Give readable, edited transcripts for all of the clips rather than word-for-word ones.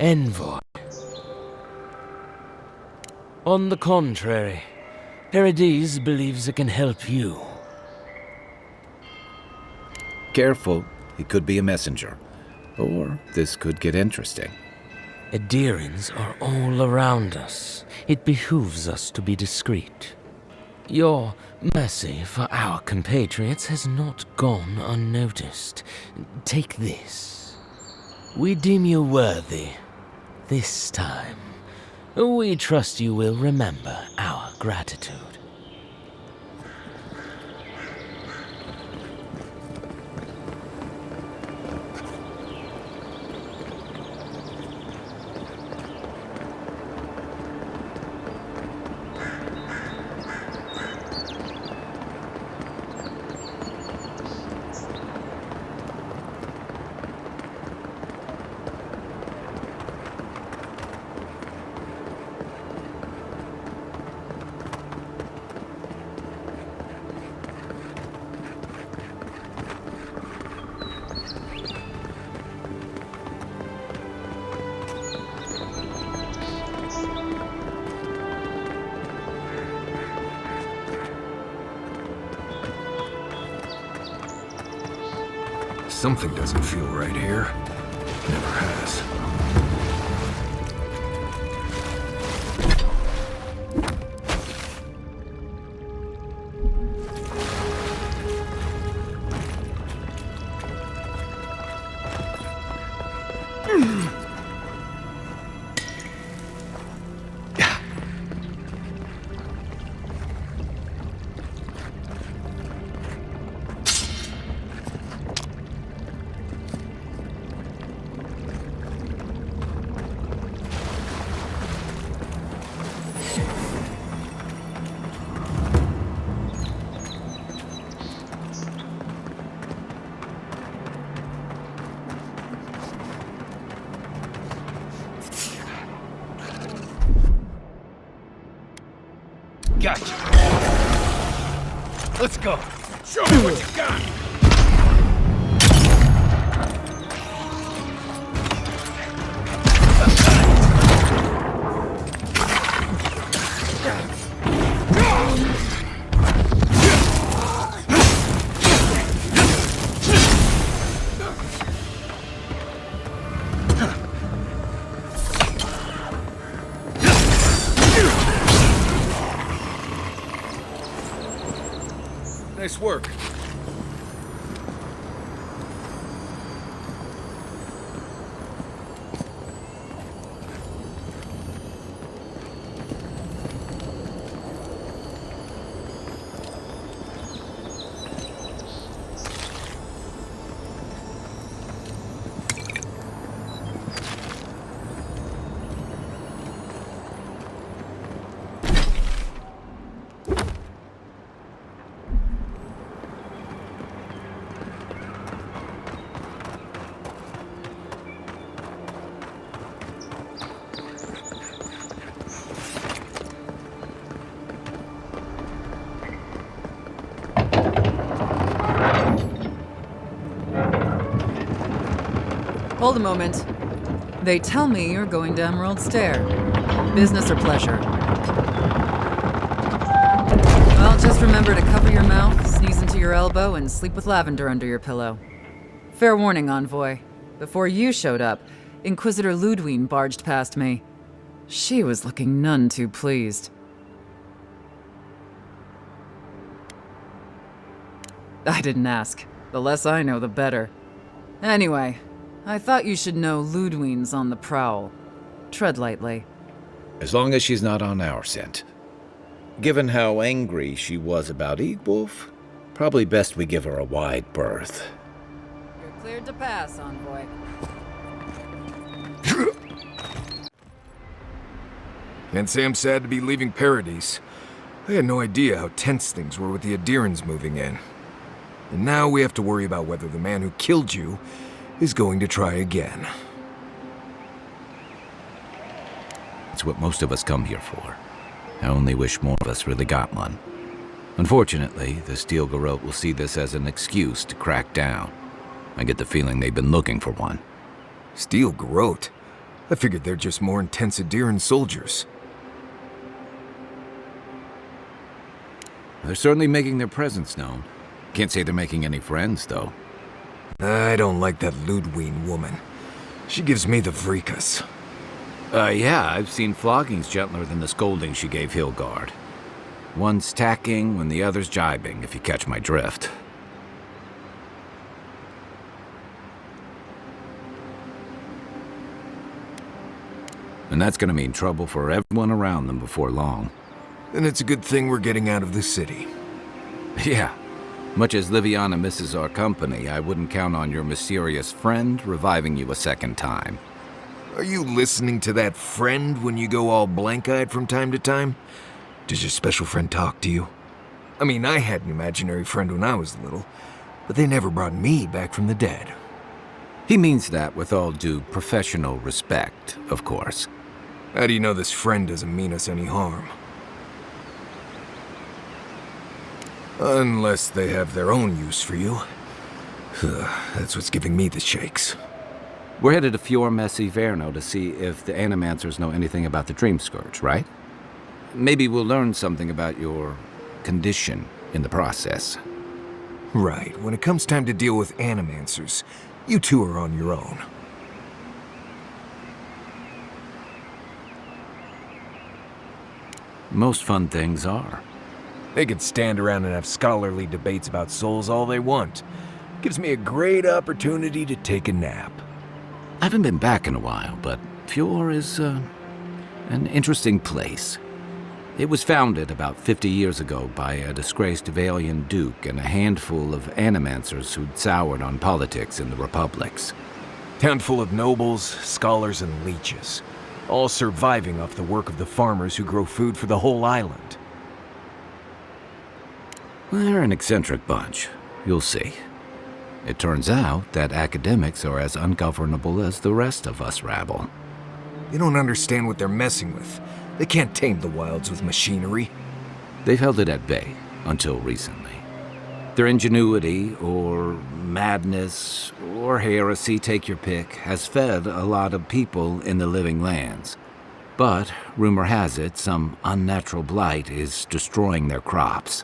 envoy. On the contrary, Paradis believes it can help you. Careful, he could be a messenger. Or this could get interesting. Adherents are all around us. It behooves us to be discreet. Your mercy for our compatriots has not gone unnoticed. Take this. We deem you worthy. This time, we trust you will remember our gratitude. Something doesn't feel right here. Never has. Gotcha. Let's go. Show me what you got. Nice work. Hold a moment. They tell me you're going to Emerald Stair. Business or pleasure? Well, just remember to cover your mouth, sneeze into your elbow, and sleep with lavender under your pillow. Fair warning, Envoy. Before you showed up, Inquisitor Ludwine barged past me. She was looking none too pleased. I didn't ask. The less I know, the better. Anyway, I thought you should know Ludwine's on the prowl. Tread lightly. As long as she's not on our scent. Given how angry she was about Eagwolf, probably best we give her a wide berth. You're cleared to pass, Envoy. Can't say I'm sad to be leaving Paradis. I had no idea how tense things were with the Adherents moving in. And now we have to worry about whether the man who killed you is going to try again. It's what most of us come here for. I only wish more of us really got one. Unfortunately, the Steel Garrote will see this as an excuse to crack down. I get the feeling they've been looking for one. Steel Garrote? I figured they're just more intense Adiran soldiers. They're certainly making their presence known. Can't say they're making any friends, though. I don't like that Ludwig woman. She gives me the vrikas. Yeah, I've seen floggings gentler than the scolding she gave Hilgard. One's tacking when the other's jibing, if you catch my drift. And that's gonna mean trouble for everyone around them before long. And it's a good thing we're getting out of the city. Yeah. Much as Liviana misses our company, I wouldn't count on your mysterious friend reviving you a second time. Are you listening to that friend when you go all blank-eyed from time to time? Does your special friend talk to you? I mean, I had an imaginary friend when I was little, but they never brought me back from the dead. He means that with all due professional respect, of course. How do you know this friend doesn't mean us any harm? Unless they have their own use for you. That's what's giving me the shakes. We're headed to Fior Messi Verno to see if the animancers know anything about the Dream Scourge, right? Maybe we'll learn something about your condition in the process. Right. When it comes time to deal with animancers, you two are on your own. Most fun things are. They could stand around and have scholarly debates about souls all they want. Gives me a great opportunity to take a nap. I haven't been back in a while, but Fior is an interesting place. It was founded about 50 years ago by a disgraced Valian duke and a handful of animancers who'd soured on politics in the republics. Town full of nobles, scholars, and leeches. All surviving off the work of the farmers who grow food for the whole island. They're an eccentric bunch. You'll see. It turns out that academics are as ungovernable as the rest of us rabble. You don't understand what they're messing with. They can't tame the wilds with machinery. They've held it at bay, until recently. Their ingenuity, or madness, or heresy, take your pick, has fed a lot of people in the living lands. But, rumor has it, some unnatural blight is destroying their crops.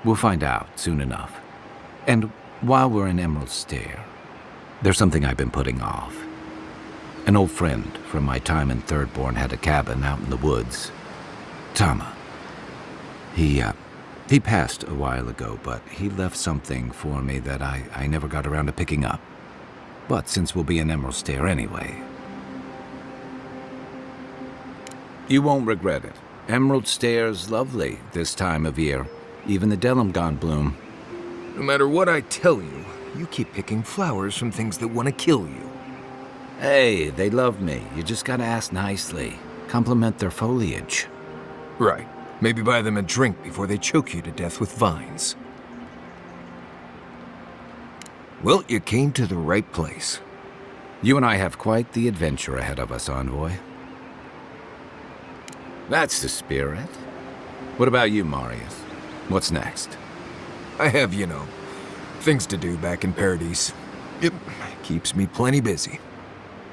We'll find out soon enough. And while we're in Emerald Stair, there's something I've been putting off. An old friend from my time in Thirdborn had a cabin out in the woods. Tama. He passed a while ago, but he left something for me that I never got around to picking up. But since we'll be in Emerald Stair anyway... You won't regret it. Emerald Stair's lovely this time of year. Even the Delimgon bloom. No matter what I tell you, you keep picking flowers from things that want to kill you. Hey, they love me. You just gotta ask nicely. Compliment their foliage. Right. Maybe buy them a drink before they choke you to death with vines. Well, you came to the right place. You and I have quite the adventure ahead of us, Envoy. That's the spirit. What about you, Marius? What's next? I have, things to do back in Paradise. It keeps me plenty busy.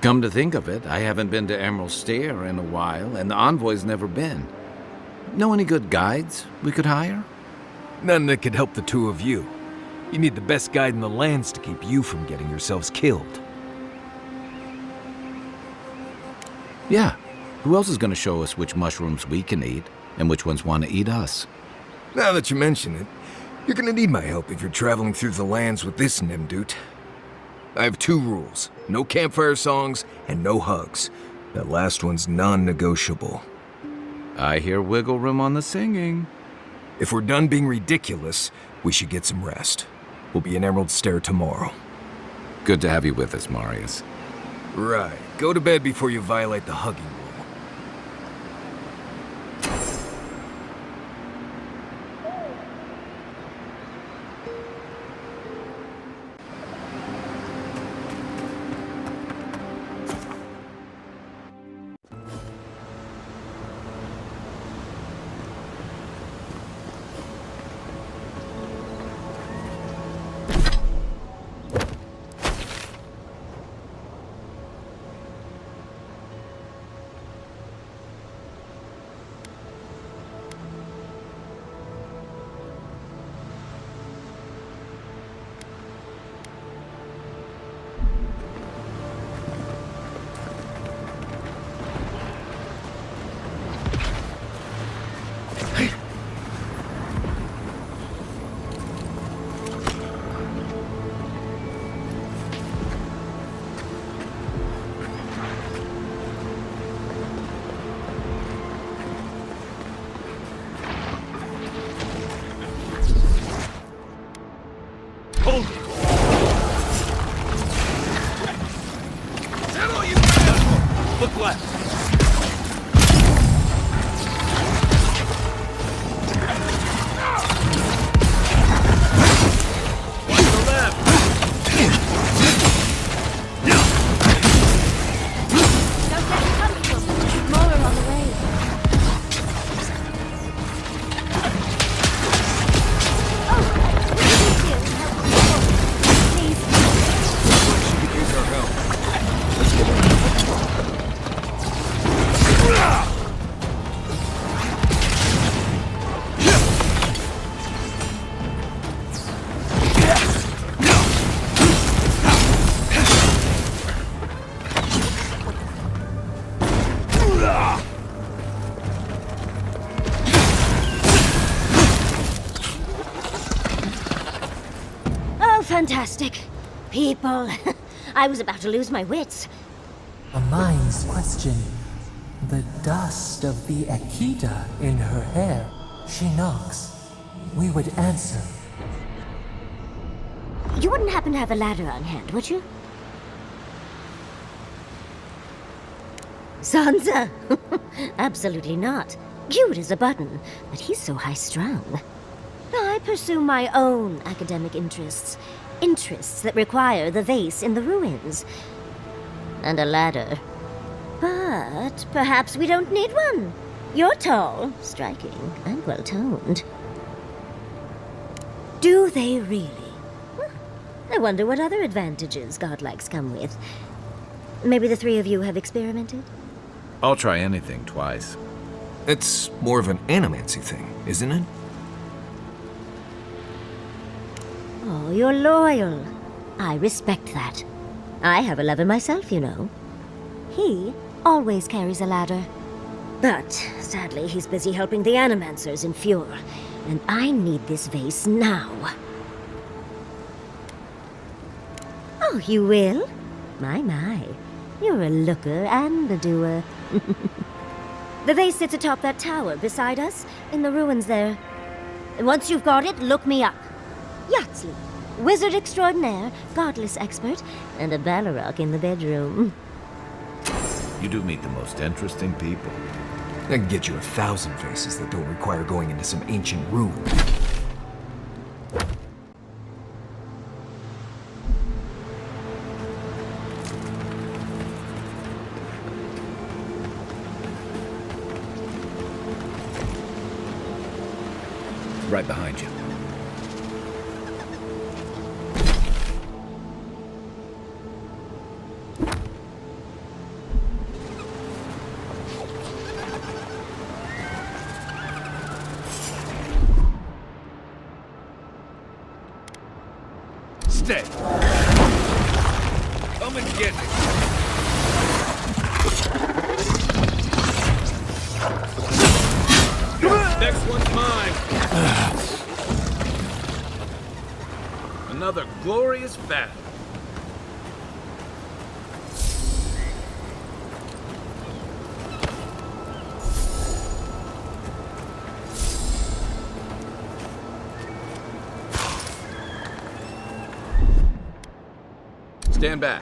Come to think of it, I haven't been to Emerald Stair in a while, and the Envoy's never been. Know any good guides we could hire? None that could help the two of you. You need the best guide in the lands to keep you from getting yourselves killed. Yeah. Who else is going to show us which mushrooms we can eat, and which ones want to eat us? Now that you mention it, you're gonna need my help if you're traveling through the lands with this Nimdut. I have 2 rules. No campfire songs, and no hugs. That last one's non-negotiable. I hear wiggle room on the singing. If we're done being ridiculous, we should get some rest. We'll be in Emerald Stair tomorrow. Good to have you with us, Marius. Right. Go to bed before you violate the hugging rule. Hold it! Settle, you asshole! Look left! Watch the left! Don't get comfortable. More on the way. She could use our help. Let's get her. Oh, fantastic. People. I was about to lose my wits. A mind's question. The dust of the Akita in her hair. She knocks. We would answer. You wouldn't happen to have a ladder on hand, would you? Sansa! Absolutely not. Cute as a button, but he's so high-strung. I pursue my own academic interests. Interests that require the vase in the ruins. And a ladder. But perhaps we don't need one. You're tall, striking, and well-toned. Do they really? Huh. I wonder what other advantages godlikes come with. Maybe the three of you have experimented? I'll try anything twice. It's more of an animancy thing, isn't it? Oh, you're loyal. I respect that. I have a lover myself, you know. He always carries a ladder. But, sadly, he's busy helping the animancers in Fjord, and I need this vase now. Oh, you will? My. You're a looker and a doer. The vase sits atop that tower beside us, in the ruins there. And once you've got it, look me up. Yahtzee, wizard extraordinaire, godless expert, and a Balrog in the bedroom. You do meet the most interesting people. I can get you 1,000 faces that don't require going into some ancient ruin. Right behind you. Stay. Come and get me. Next one's mine. Another glorious battle. Stand back.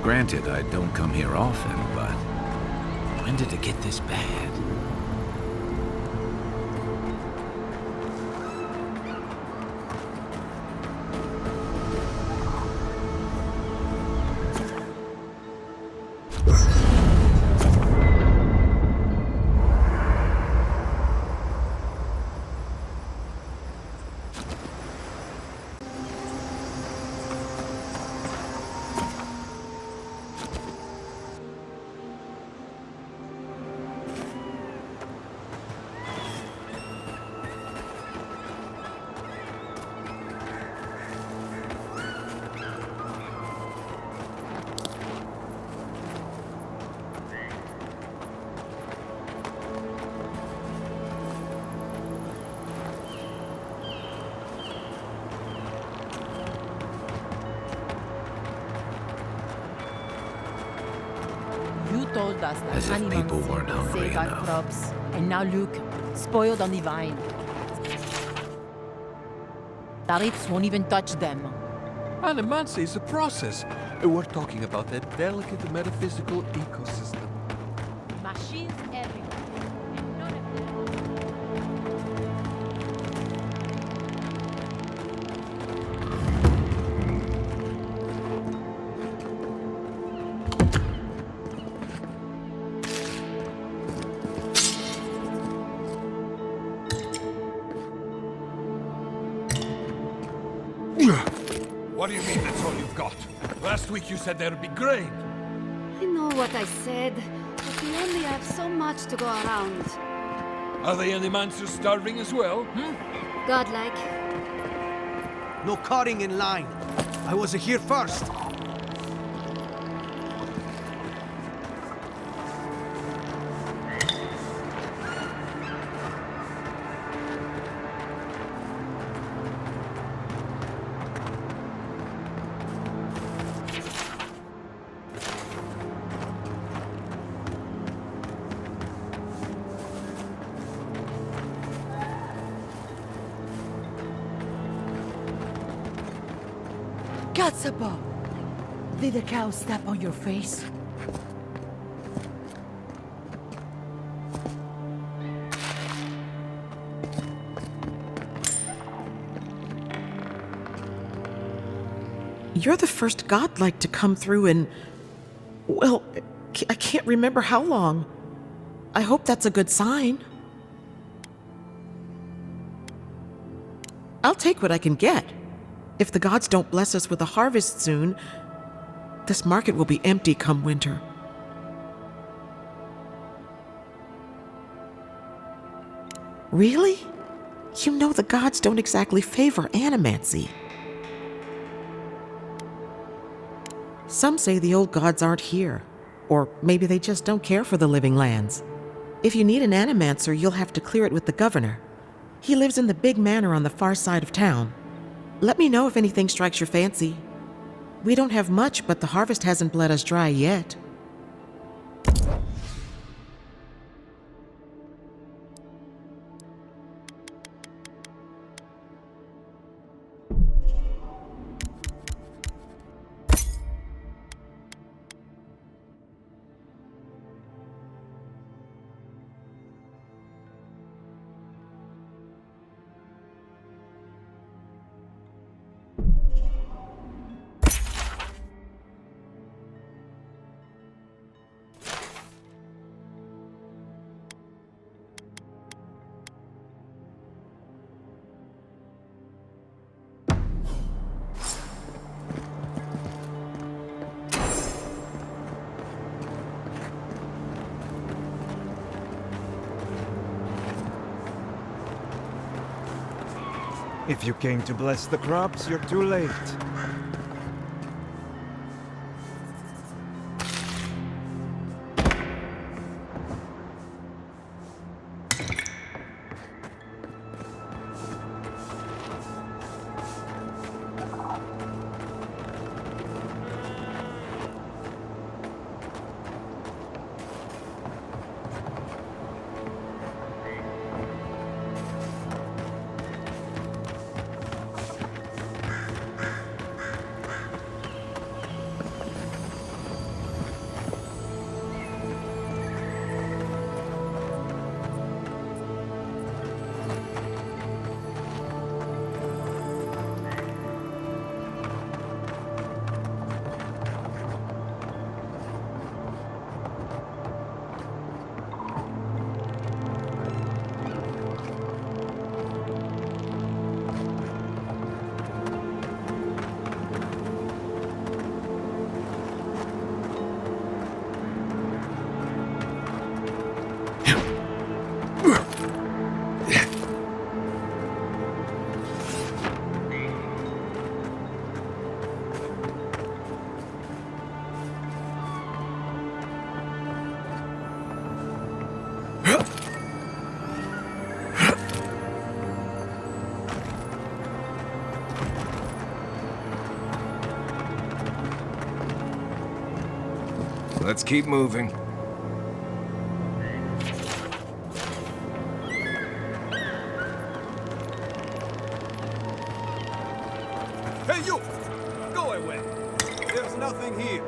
Granted, I don't come here often, but when did it get this bad? told us that As if people animancy weren't would hungry save our enough. crops. And now look, spoiled on the vine. Tariffs won't even touch them. Animancia is a process. We're talking about a delicate metaphysical ecosystem. Machines everywhere. And none of them. What do you mean that's all you've got? Last week you said there'd be grain. I know what I said, but we only have so much to go around. Are the animancias starving as well? Godlike. No cutting in line. I was here first. Katsapa! Did the cow step on your face? You're the first godlike to come through in... well, I can't remember how long. I hope that's a good sign. I'll take what I can get. If the gods don't bless us with a harvest soon, this market will be empty come winter. Really? You know the gods don't exactly favor animancy. Some say the old gods aren't here, or maybe they just don't care for the living lands. If you need an animancer, you'll have to clear it with the governor. He lives in the big manor on the far side of town. Let me know if anything strikes your fancy. We don't have much, but the harvest hasn't bled us dry yet. If you came to bless the crops, you're too late. Let's keep moving. Hey, you! Go away! There's nothing here.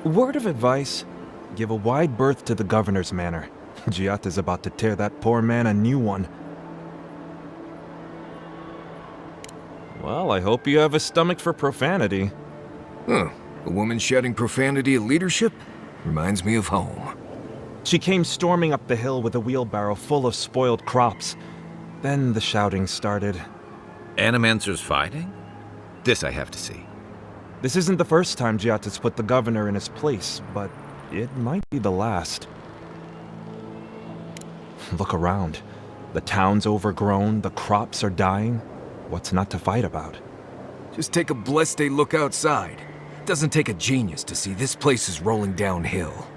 Word of advice, give a wide berth to the governor's manor. Giat is about to tear that poor man a new one. Well, I hope you have a stomach for profanity. Huh. A woman shouting profanity at leadership? Reminds me of home. She came storming up the hill with a wheelbarrow full of spoiled crops. Then the shouting started. Animancers fighting? This I have to see. This isn't the first time Giat has put the governor in his place, but it might be the last. Look around. The town's overgrown, the crops are dying. What's not to fight about? Just take a blessed day look outside. Doesn't take a genius to see this place is rolling downhill.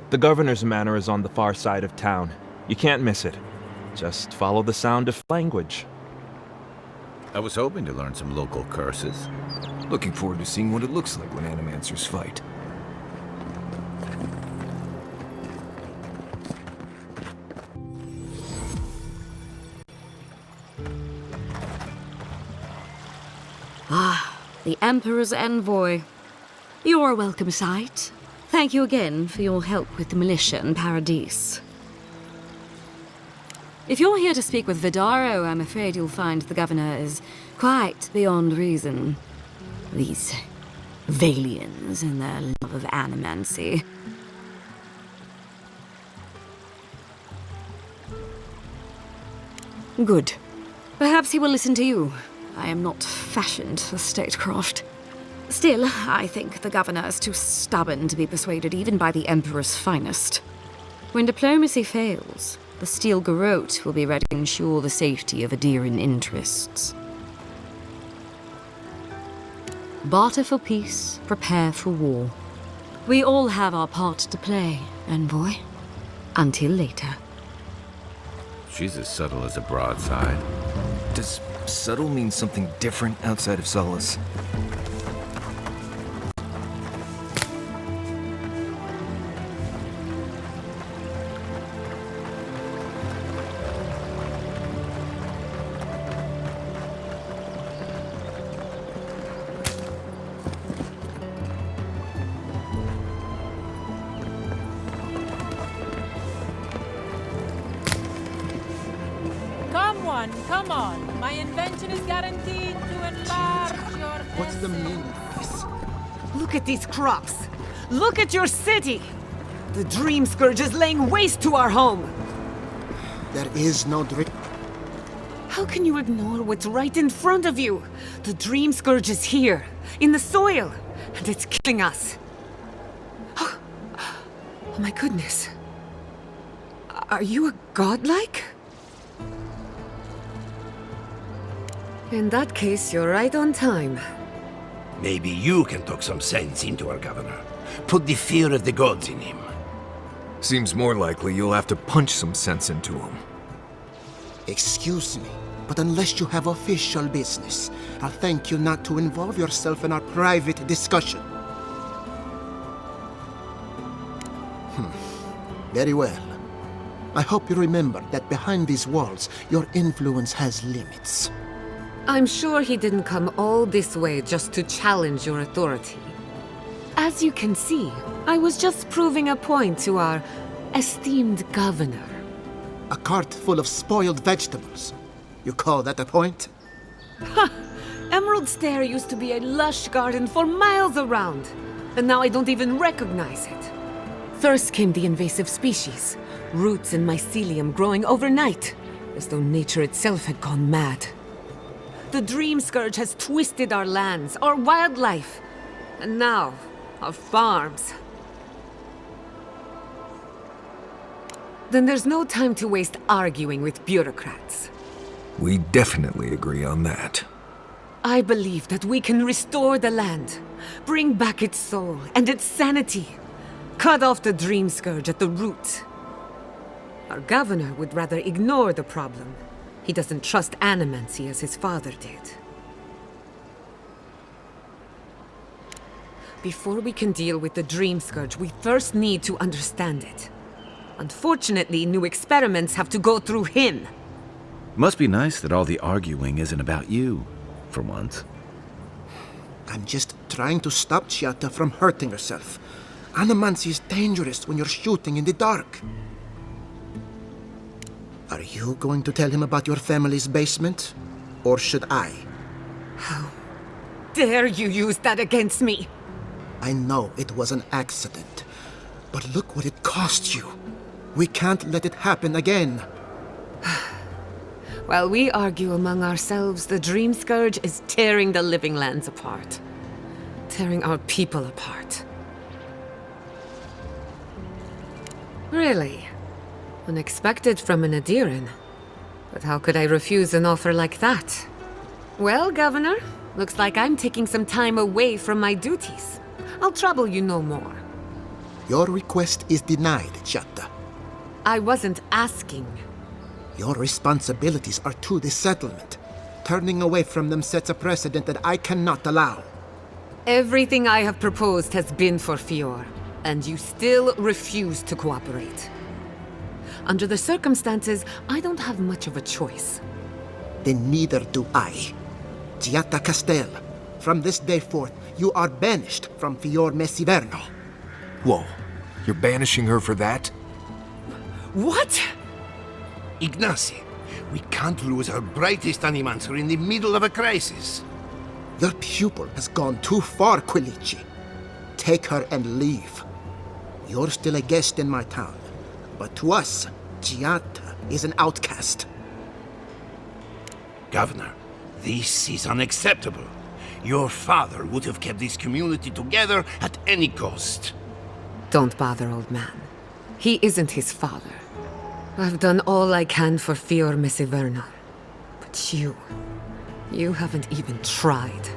The governor's manor is on the far side of town. You can't miss it. Just follow the sound of language. I was hoping to learn some local curses. Looking forward to seeing what it looks like when animancers fight. Ah, the Emperor's envoy. You're a welcome sight. Thank you again for your help with the militia in Paradise. If you're here to speak with Vidaro, I'm afraid you'll find the governor is quite beyond reason. These Valians and their love of animancy. Good. Perhaps he will listen to you. I am not fashioned for statecraft. Still, I think the governor is too stubborn to be persuaded even by the Emperor's finest. When diplomacy fails, the Steel Garrote will be ready to ensure the safety of Adiran interests. Barter for peace, prepare for war. We all have our part to play, envoy. Until later. She's as subtle as a broadside. Does subtle mean something different outside of Solace? Come on. My invention is guaranteed to enlarge your... What's the meaning of this? Look at these crops. Look at your city. The Dream Scourge is laying waste to our home. There is no dream. How can you ignore what's right in front of you? The Dream Scourge is here, in the soil, and it's killing us. Oh my goodness. Are you a godlike? In that case, you're right on time. Maybe you can talk some sense into our governor. Put the fear of the gods in him. Seems more likely you'll have to punch some sense into him. Excuse me, but unless you have official business, I'll thank you not to involve yourself in our private discussion. Very well. I hope you remember that behind these walls, your influence has limits. I'm sure he didn't come all this way just to challenge your authority. As you can see, I was just proving a point to our esteemed governor. A cart full of spoiled vegetables. You call that a point? Ha! Emerald Stair used to be a lush garden for miles around, and now I don't even recognize it. First came the invasive species, Roots and mycelium growing overnight, as though nature itself had gone mad. The Dream Scourge has twisted our lands, our wildlife, and now, our farms. Then there's no time to waste arguing with bureaucrats. We definitely agree on that. I believe that we can restore the land, bring back its soul and its sanity, cut off the Dream Scourge at the root. Our governor would rather ignore the problem. He doesn't trust animancy as his father did. Before we can deal with the Dream Scourge, we first need to understand it. Unfortunately, new experiments have to go through him. Must be nice that all the arguing isn't about you, for once. I'm just trying to stop Giatta from hurting herself. Animancy is dangerous when you're shooting in the dark. Are you going to tell him about your family's basement? Or should I? How dare you use that against me? I know it was an accident, but look what it cost you. We can't let it happen again. While we argue among ourselves, the Dream Scourge is tearing the living lands apart. Tearing our people apart. Really? Unexpected from an Adiran. But how could I refuse an offer like that? Well, Governor, looks like I'm taking some time away from my duties. I'll trouble you no more. Your request is denied, Giatta. I wasn't asking. Your responsibilities are to the settlement. Turning away from them sets a precedent that I cannot allow. Everything I have proposed has been for Fior, and you still refuse to cooperate. Under the circumstances, I don't have much of a choice. Then neither do I. Giatta Castel, from this day forth, you are banished from Fior Mesiverno. Whoa, you're banishing her for that? What? Ignacy, we can't lose our brightest animancer in the middle of a crisis. Your pupil has gone too far, Quilici. Take her and leave. You're still a guest in my town, but to us, Giatta is an outcast. Governor, this is unacceptable. Your father would have kept this community together at any cost. Don't bother, old man. He isn't his father. I've done all I can for Fior Mesiverno. But you haven't even tried.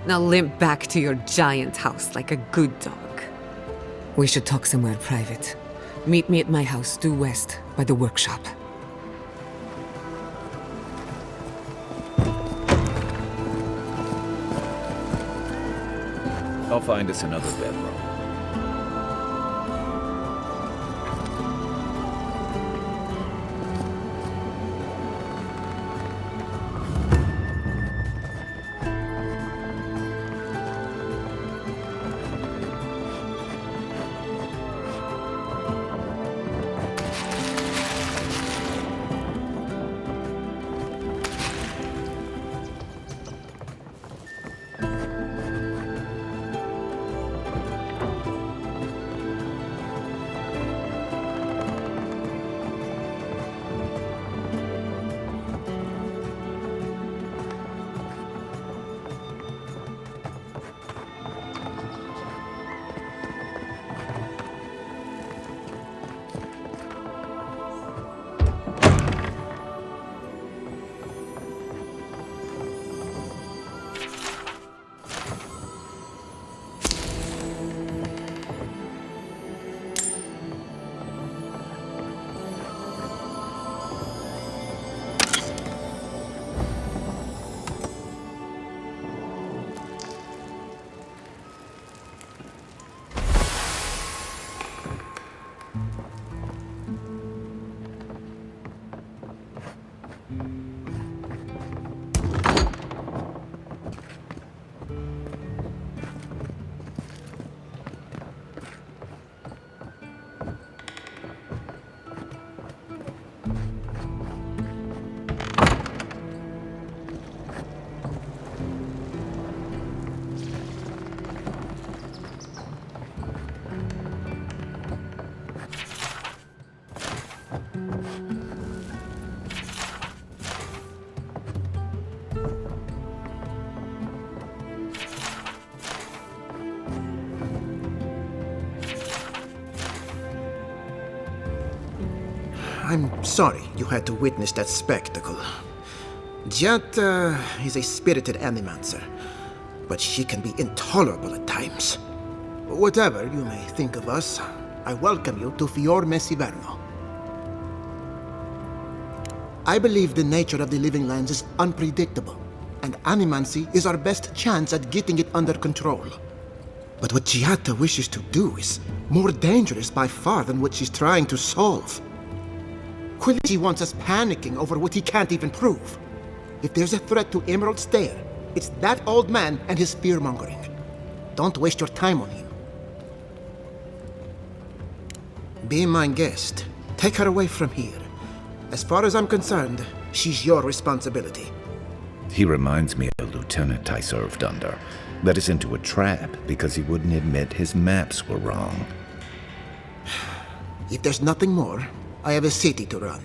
Now limp back to your giant house like a good dog. We should talk somewhere private. Meet me at my house due west, by the workshop. I'll find us another bedroom. I'm sorry you had to witness that spectacle. Giatta is a spirited animancer, but she can be intolerable at times. Whatever you may think of us, I welcome you to Fiorme Siverno. I believe the nature of the living lands is unpredictable, and animancy is our best chance at getting it under control. But what Giatta wishes to do is more dangerous by far than what she's trying to solve. Quilici wants us panicking over what he can't even prove. If there's a threat to Emerald Stair, it's that old man and his fear-mongering. Don't waste your time on him. Be my guest. Take her away from here. As far as I'm concerned, she's your responsibility. He reminds me of a lieutenant I served under. Led us into a trap because he wouldn't admit his maps were wrong. If there's nothing more, I have a city to run.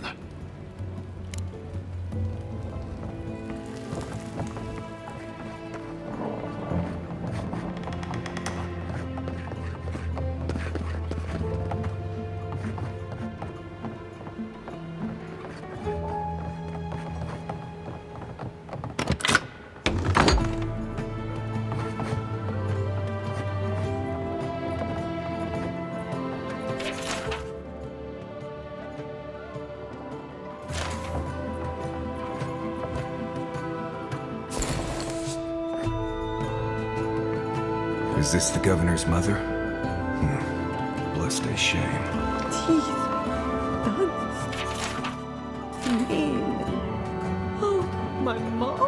Is this the governor's mother? Blessed a shame. Teeth. Guns. Name. Oh, my mouth.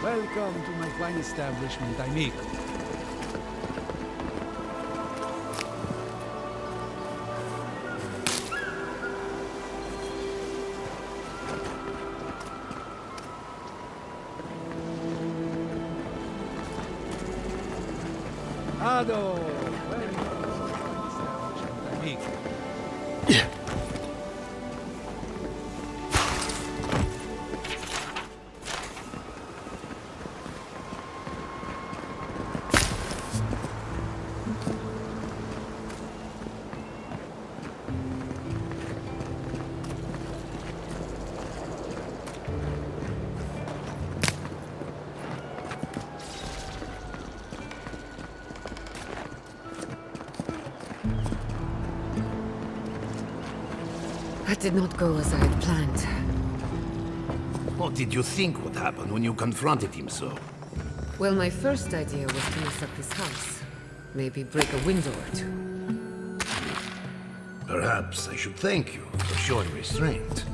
Welcome to my fine establishment, amigo. Ado, welcome to my fine establishment, amigo. That did not go as I had planned. What did you think would happen when you confronted him so? Well, my first idea was to mess up his house. Maybe break a window or two. Perhaps I should thank you for showing restraint.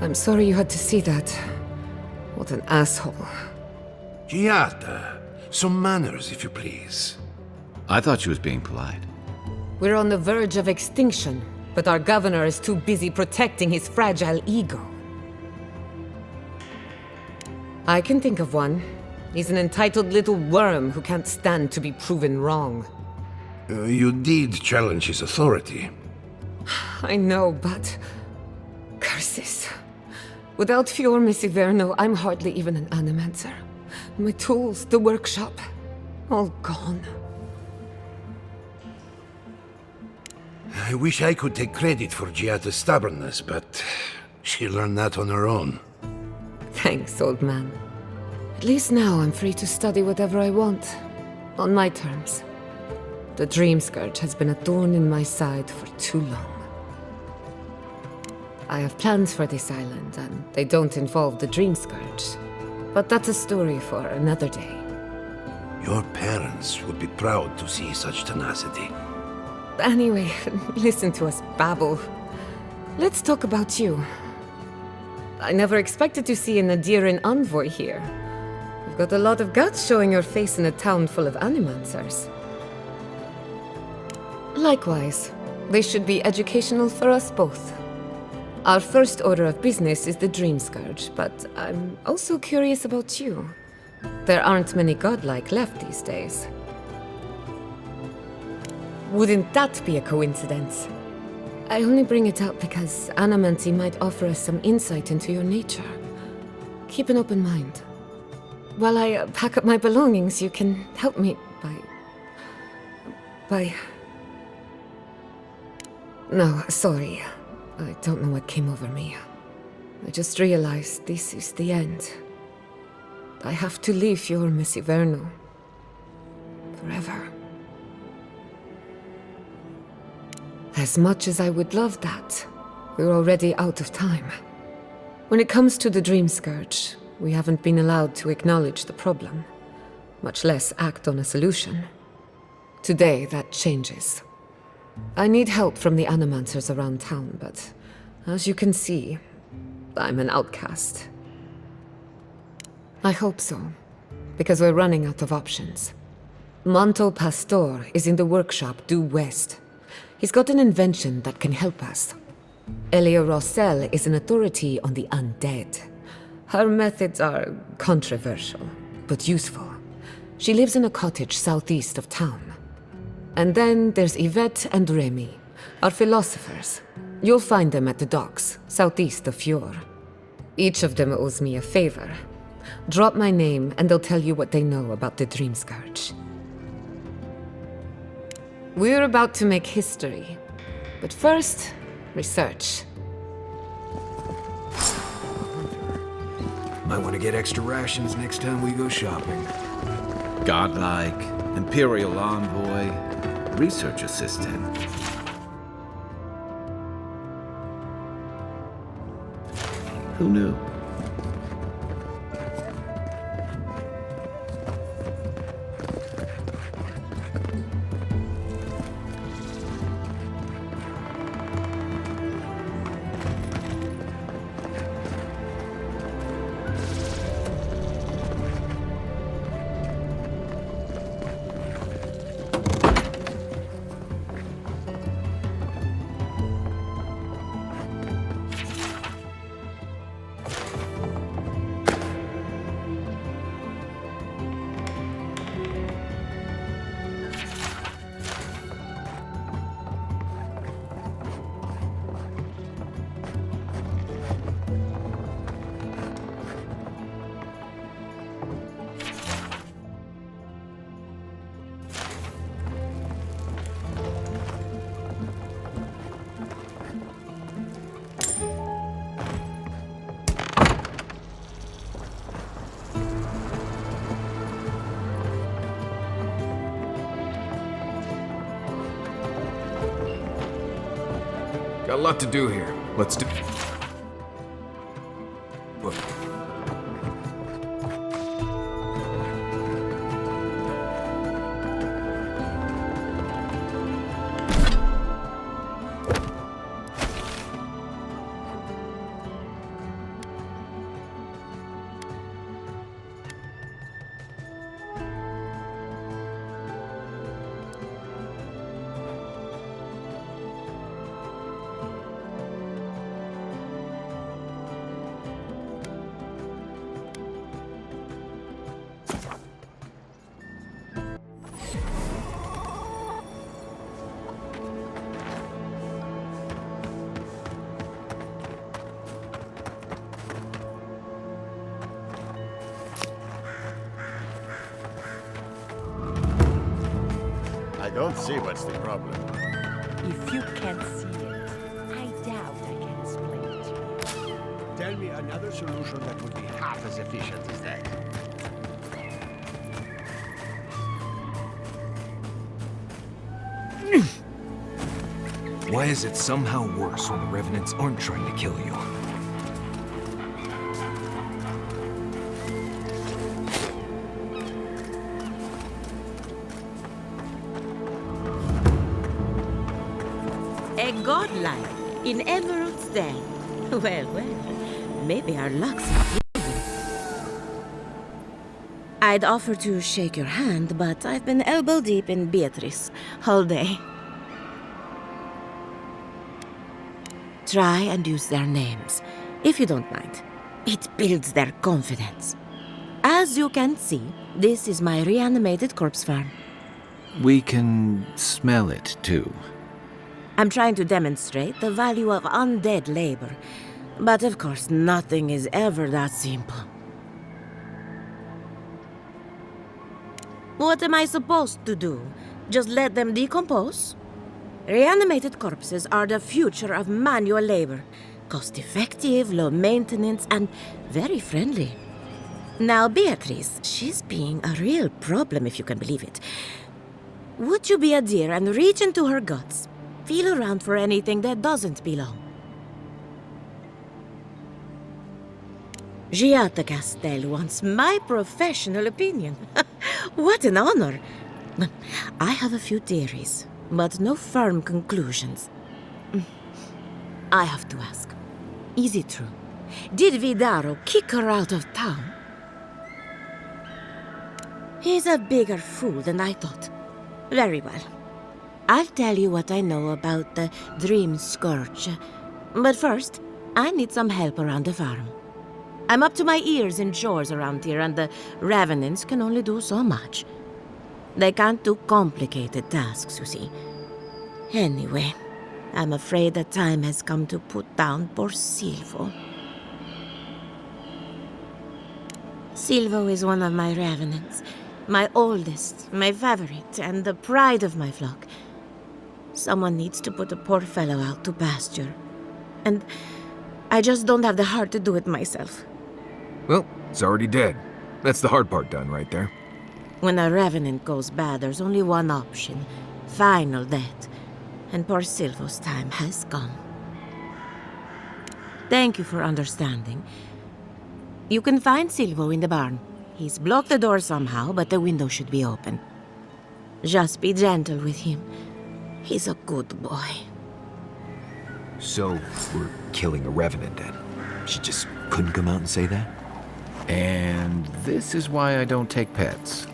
I'm sorry you had to see that. What an asshole. Giatta, some manners, if you please. I thought she was being polite. We're on the verge of extinction, but our governor is too busy protecting his fragile ego. I can think of one. He's an entitled little worm who can't stand to be proven wrong. You did challenge his authority. I know, but... curses. Without Fiorme Siverno, I'm hardly even an animancer. My tools, the workshop, all gone. I wish I could take credit for Giatta's stubbornness, but she learned that on her own. Thanks, old man. At least now I'm free to study whatever I want. On my terms. The Dream Scourge has been a thorn in my side for too long. I have plans for this island, and they don't involve the Dream Scourge. But that's a story for another day. Your parents would be proud to see such tenacity. Anyway, listen to us babble. Let's talk about you. I never expected to see an Adiran envoy here. You've got a lot of guts showing your face in a town full of animancers. Likewise, they should be educational for us both. Our first order of business is the Dream Scourge, but I'm also curious about you. There aren't many godlike left these days. Wouldn't that be a coincidence? I only bring it up because animancy might offer us some insight into your nature. Keep an open mind. While I pack up my belongings, you can help me by... No, sorry. I don't know what came over me. I just realized this is the end. I have to leave Fior Messiverno. Forever. As much as I would love that, we're already out of time. When it comes to the Dream Scourge, we haven't been allowed to acknowledge the problem, much less act on a solution. Today, that changes. I need help from the animancers around town, but as you can see, I'm an outcast. I hope so, because we're running out of options. Manto Pastor is in the workshop due west. He's got an invention that can help us. Elia Rossell is an authority on the undead. Her methods are controversial, but useful. She lives in a cottage southeast of town. And then there's Yvette and Remy, our philosophers. You'll find them at the docks, southeast of Fjord. Each of them owes me a favor. Drop my name and they'll tell you what they know about the Dream Scourge. We're about to make history. But first, research. Might want to get extra rations next time we go shopping. Godlike, Imperial Envoy, Research Assistant. Who knew? Got a lot to do here. Let's do... Look. I don't see what's the problem. If you can't see it, I doubt I can explain it to you. Tell me another solution that would be half as efficient as that. Why is it somehow worse when the Revenants aren't trying to kill you? A godlike in Everoot's day. Well, well, maybe our luck's improving. I'd offer to shake your hand, but I've been elbow deep in Beatrice all day. Try and use their names, if you don't mind. It builds their confidence. As you can see, this is my reanimated corpse farm. We can smell it, too. I'm trying to demonstrate the value of undead labor, but of course nothing is ever that simple. What am I supposed to do? Just let them decompose? Reanimated corpses are the future of manual labor. Cost-effective, low maintenance, and very friendly. Now Beatrice, she's being a real problem if you can believe it. Would you be a dear and reach into her guts? Feel around for anything that doesn't belong. Giatta Castel wants my professional opinion. What an honor! I have a few theories, but no firm conclusions. I have to ask, is it true? Did Vidaro kick her out of town? He's a bigger fool than I thought. Very well. I'll tell you what I know about the Dream Scourge. But first, I need some help around the farm. I'm up to my ears in chores around here, and the Revenants can only do so much. They can't do complicated tasks, you see. Anyway, I'm afraid the time has come to put down poor Silvo. Silvo is one of my Revenants. My oldest, my favorite, and the pride of my flock. Someone needs to put a poor fellow out to pasture. And I just don't have the heart to do it myself. Well, it's already dead. That's the hard part done right there. When a Revenant goes bad, there's only one option. Final death. And poor Silvo's time has come. Thank you for understanding. You can find Silvo in the barn. He's blocked the door somehow, but the window should be open. Just be gentle with him. He's a good boy. So, we're killing a Revenant then? She just couldn't come out and say that? And this is why I don't take pets.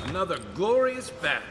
Another glorious battle.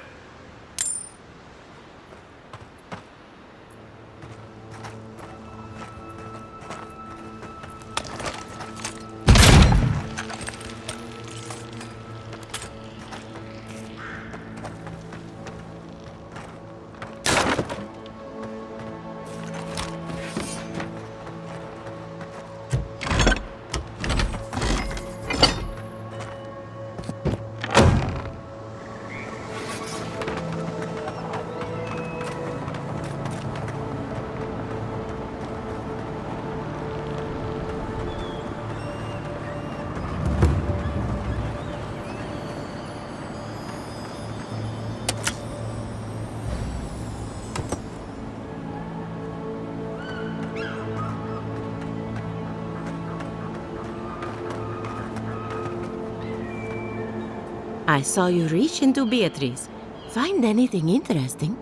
I saw you reach into Beatrice. Find anything interesting?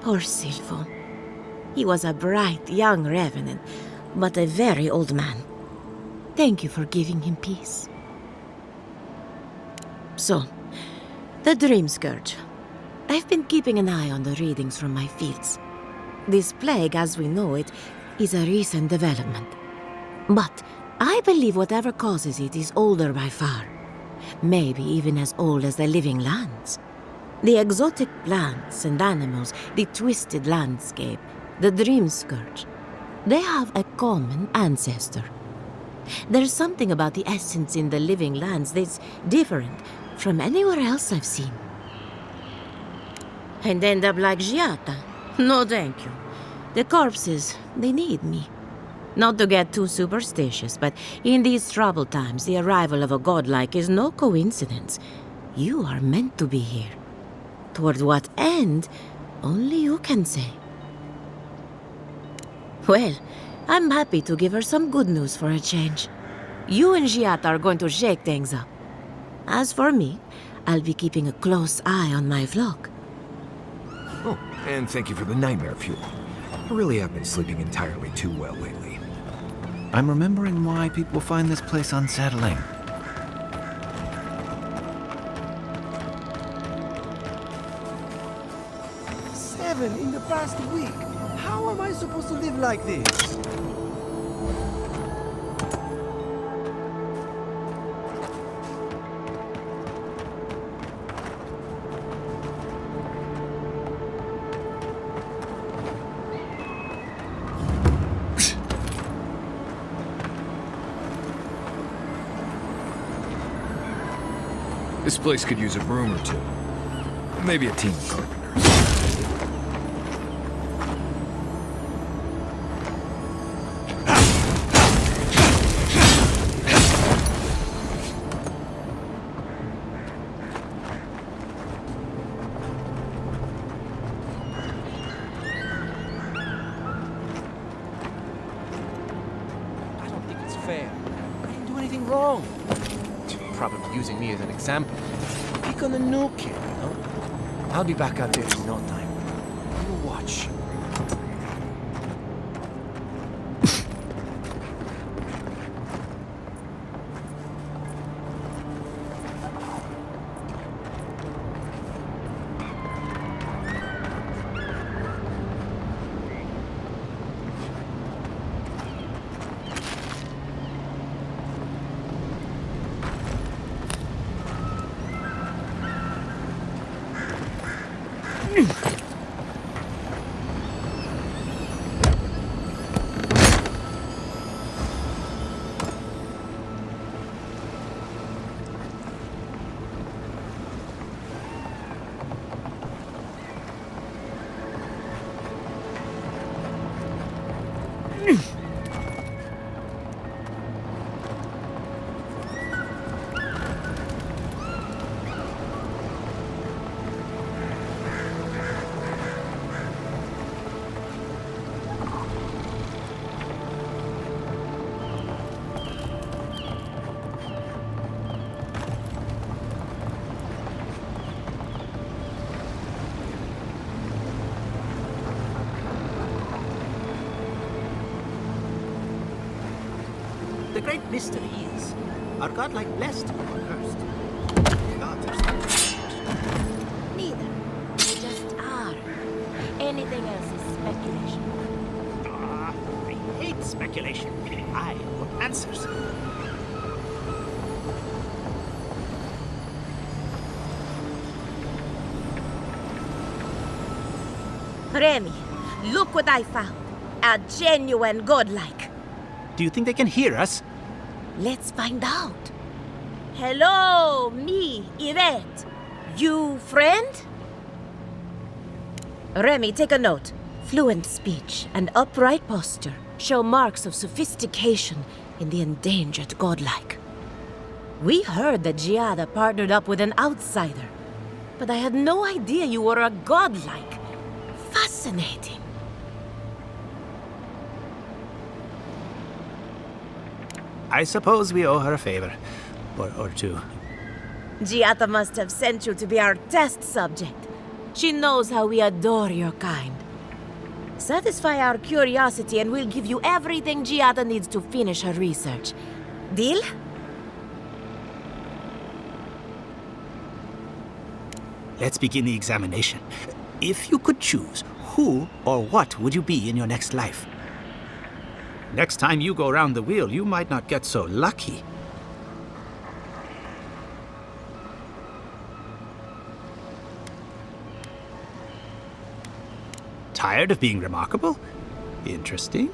Poor Silvo. He was a bright young revenant, but a very old man. Thank you for giving him peace. So, the Dream Scourge. I've been keeping an eye on the readings from my fields. This plague, as we know it, is a recent development. But I believe whatever causes it is older by far. Maybe even as old as the living lands. The exotic plants and animals, the twisted landscape, the Dream Scourge, they have a common ancestor. There's something about the essence in the living lands that's different from anywhere else I've seen. And end up like Giata? No, thank you. The corpses, they need me. Not to get too superstitious, but in these troubled times, the arrival of a godlike is no coincidence. You are meant to be here. Toward what end, only you can say. Well, I'm happy to give her some good news for a change. You and Giata are going to shake things up. As for me, I'll be keeping a close eye on my flock. Oh, and thank you for the nightmare fuel. I really have been sleeping entirely too well lately. I'm remembering why people find this place unsettling. 7 in the past week. How am I supposed to live like this? This place could use a broom or two. Maybe a team of carpenters. I don't think it's fair. I didn't do anything wrong. Probably using me as an example. Pick on the new kid, you know? I'll be back out there in no time. You watch. The great mystery is, are godlike blessed or cursed? Gods are something. Neither. They just are. Anything else is speculation. Ah, I hate speculation. I want answers. Remy, look what I found. A genuine godlike. Do you think they can hear us? Let's find out. Hello, me, Yvette. You friend? Remy, take a note. Fluent speech and upright posture show marks of sophistication in the endangered godlike. We heard that Giada partnered up with an outsider, but I had no idea you were a godlike. Fascinating. I suppose we owe her a favor. Or two. Giada must have sent you to be our test subject. She knows how we adore your kind. Satisfy our curiosity and we'll give you everything Giada needs to finish her research. Deal? Let's begin the examination. If you could choose, who or what would you be in your next life? Next time you go round the wheel, you might not get so lucky. Tired of being remarkable? Interesting.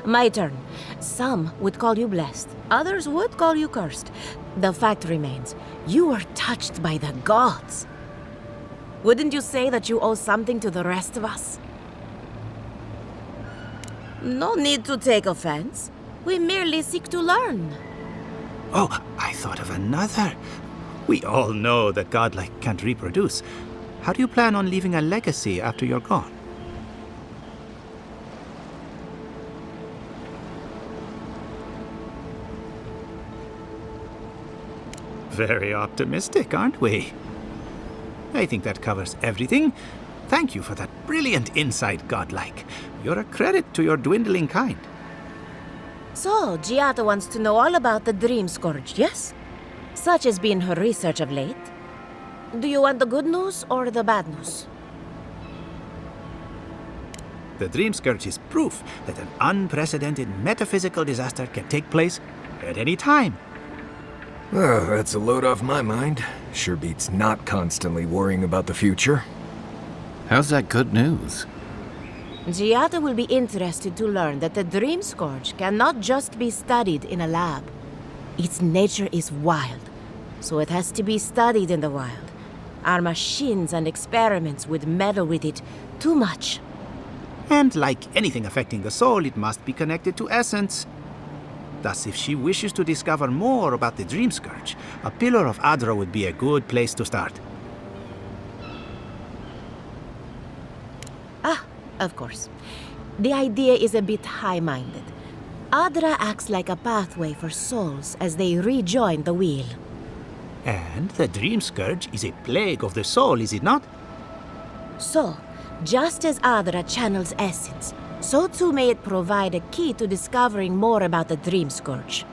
My turn. Some would call you blessed. Others would call you cursed. The fact remains, you were touched by the gods. Wouldn't you say that you owe something to the rest of us? No need to take offense. We merely seek to learn. Oh, I thought of another. We all know that godlike can't reproduce. How do you plan on leaving a legacy after you're gone? Very optimistic, aren't we? I think that covers everything. Thank you for that brilliant insight, godlike. You're a credit to your dwindling kind. So, Giada wants to know all about the Dream Scourge, yes? Such has been her research of late. Do you want the good news or the bad news? The Dream Scourge is proof that an unprecedented metaphysical disaster can take place at any time. Oh, that's a load off my mind. Sure beats not constantly worrying about the future. How's that good news? Giada will be interested to learn that the Dream Scourge cannot just be studied in a lab. Its nature is wild, so it has to be studied in the wild. Our machines and experiments would meddle with it too much. And like anything affecting the soul, it must be connected to essence. Thus, if she wishes to discover more about the Dream Scourge, a Pillar of Adra would be a good place to start. Of course. The idea is a bit high-minded. Adra acts like a pathway for souls as they rejoin the wheel. And the Dream Scourge is a plague of the soul, is it not? So, just as Adra channels essence, so too may it provide a key to discovering more about the Dream Scourge.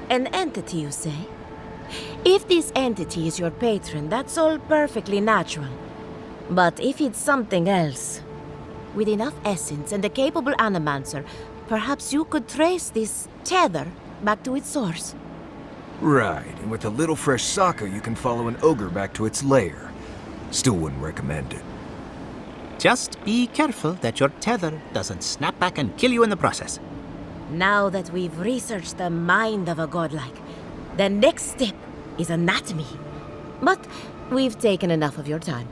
An entity, you say? If this entity is your patron, that's all perfectly natural. But if it's something else, with enough essence and a capable animancer, perhaps you could trace this tether back to its source. Right, and with a little fresh sake, you can follow an ogre back to its lair. Still wouldn't recommend it. Just be careful that your tether doesn't snap back and kill you in the process. Now that we've researched the mind of a godlike, the next step is anatomy. But we've taken enough of your time.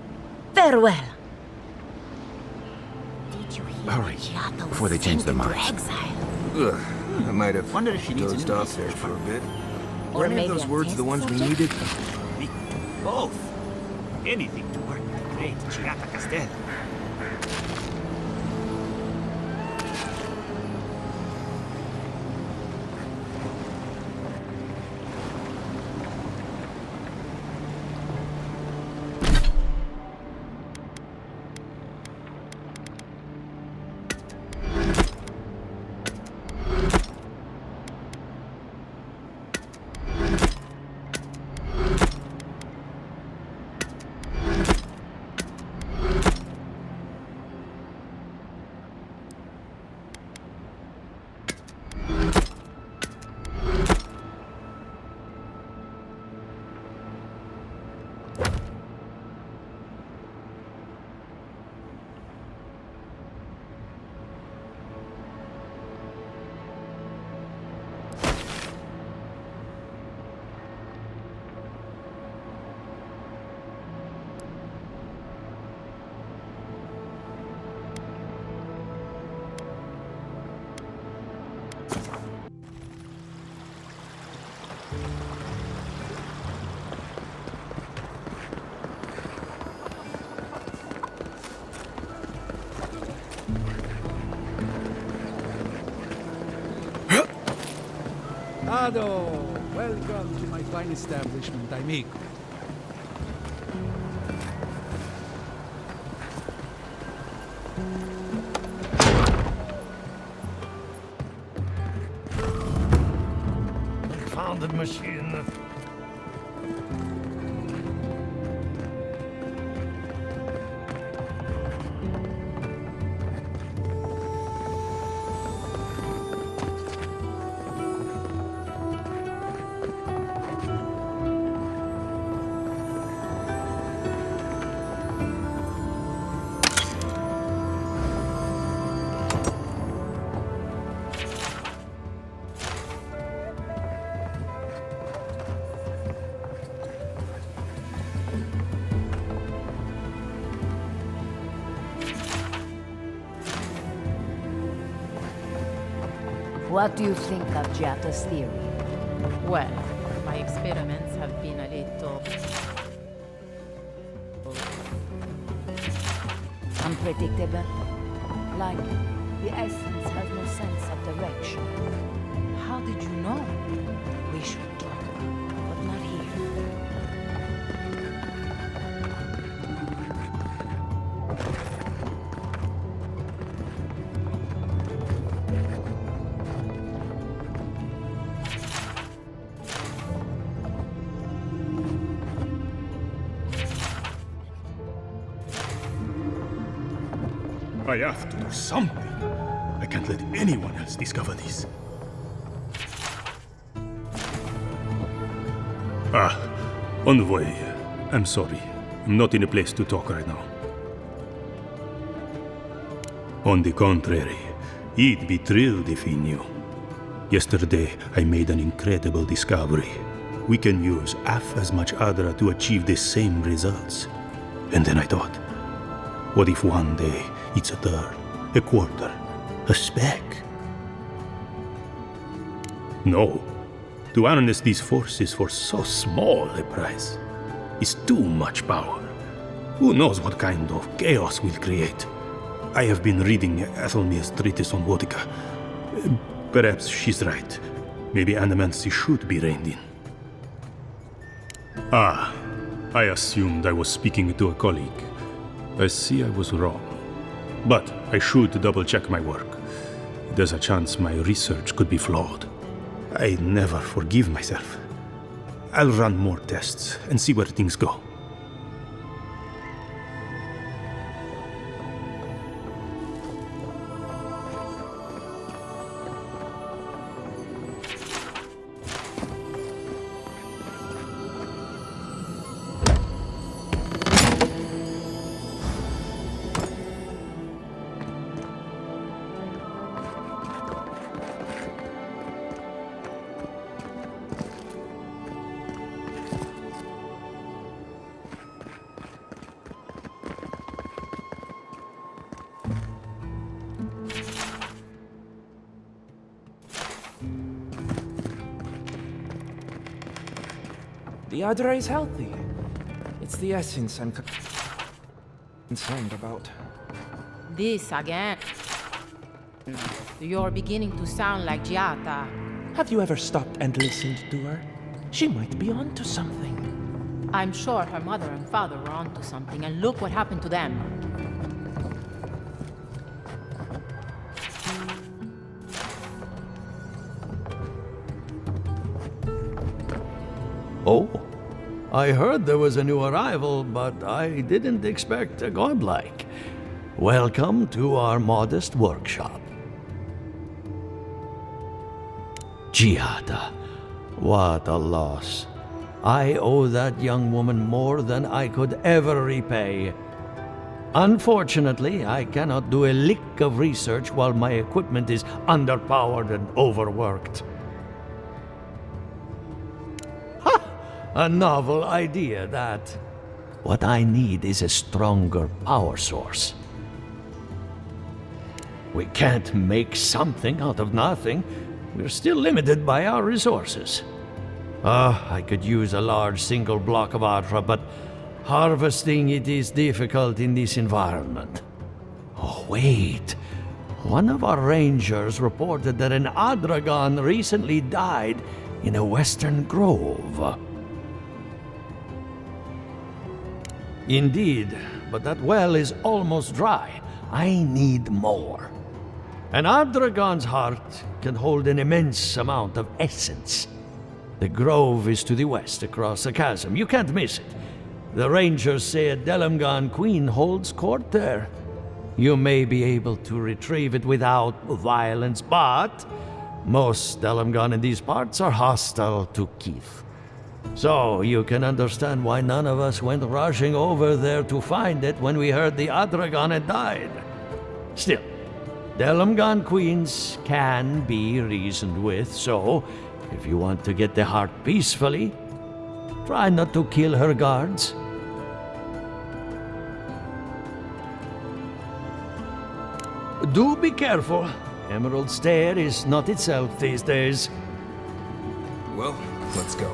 Farewell. Hurry, before they change their minds. Ugh, I might have Wonder if she needs dozed a new off there research for a bit. Or Were any of maybe those a words the test ones we subject? needed? We could do both. Anything to work with the great Giata Castel. Ado, welcome to my fine establishment, amigo. Found the machine. What do you think of Giata's theory? Well, my experiments have been a little unpredictable. Like, the essence has no sense of direction. How did you know? We should talk, but not here. I have to do something. I can't let anyone else discover this. Envoy. I'm sorry. I'm not in a place to talk right now. On the contrary, he'd be thrilled if he knew. Yesterday, I made an incredible discovery. We can use half as much Adra to achieve the same results. And then I thought, what if one day it's a third, a quarter, a speck? No. To harness these forces for so small a price is too much power. Who knows what kind of chaos we'll create? I have been reading Ethelmir's treatise on Wodica. Perhaps she's right. Maybe animancy should be reined in. I assumed I was speaking to a colleague. I see I was wrong. But I should double-check my work. There's a chance my research could be flawed. I never forgive myself. I'll run more tests and see where things go. The Adra is healthy. It's the essence I'm concerned about. This again. You're beginning to sound like Giata. Have you ever stopped and listened to her? She might be onto something. I'm sure her mother and father were onto something, and look what happened to them. Oh, I heard there was a new arrival, but I didn't expect a godlike. Welcome to our modest workshop. Giada, what a loss. I owe that young woman more than I could ever repay. Unfortunately, I cannot do a lick of research while my equipment is underpowered and overworked. Ha! A novel idea, that. What I need is a stronger power source. We can't make something out of nothing. We're still limited by our resources. I could use a large single block of Adra, but harvesting it is difficult in this environment. Oh, wait. One of our rangers reported that an Adragon recently died in a western grove. Indeed, but that well is almost dry. I need more. An Adragon's heart can hold an immense amount of essence. The grove is to the west, across the chasm. You can't miss it. The rangers say a Delamgan queen holds court there. You may be able to retrieve it without violence, but most Delamgan in these parts are hostile to Keith. So you can understand why none of us went rushing over there to find it when we heard the Adragon had died. Still, Delamgan queens can be reasoned with, so if you want to get the heart peacefully, try not to kill her guards. Do be careful. Emerald Stair is not itself these days. Well, let's go.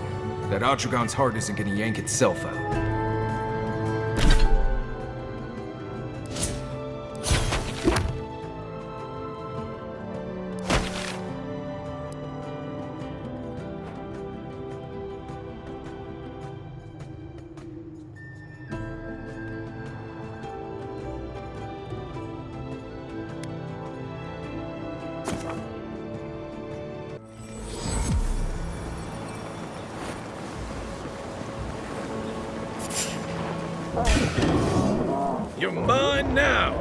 That Adragon's heart isn't gonna yank itself out. You're mine now!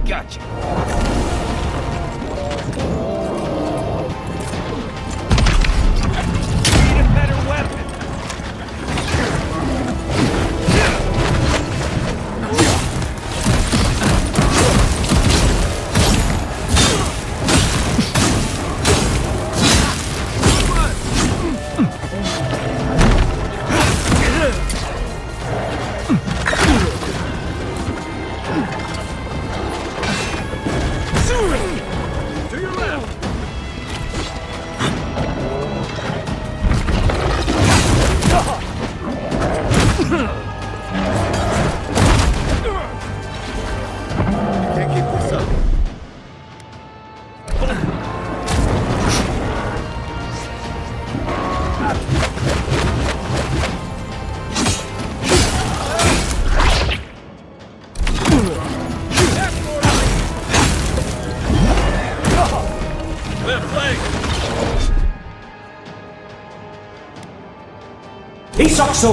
Gotcha. Need a better weapon! To your left! Can't keep this up. Left leg! Isakso!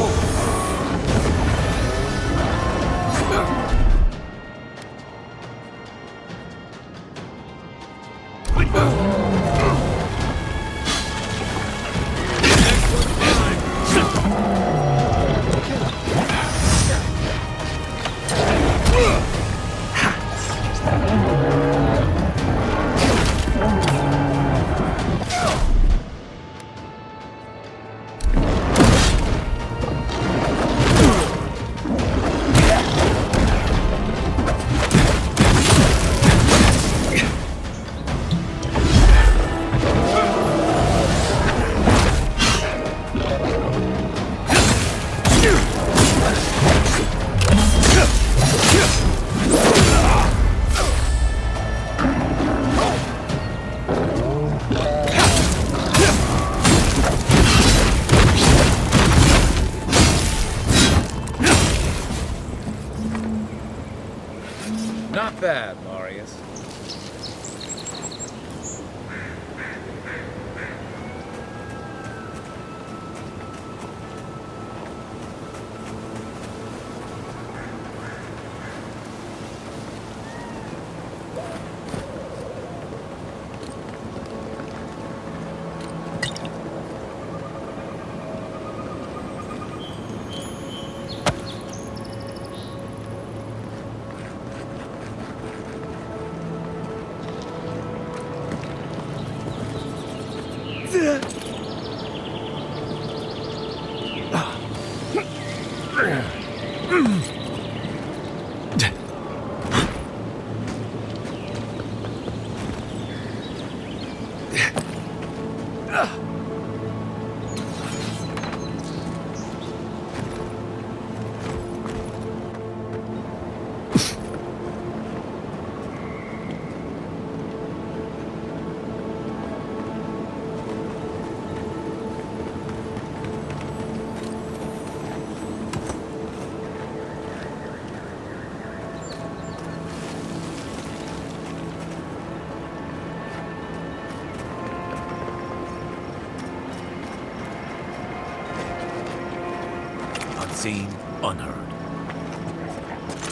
Unseen, unheard.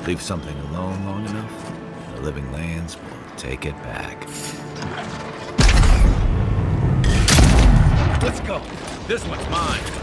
Leave something alone long enough, the living lands will take it back. Let's go. This one's mine.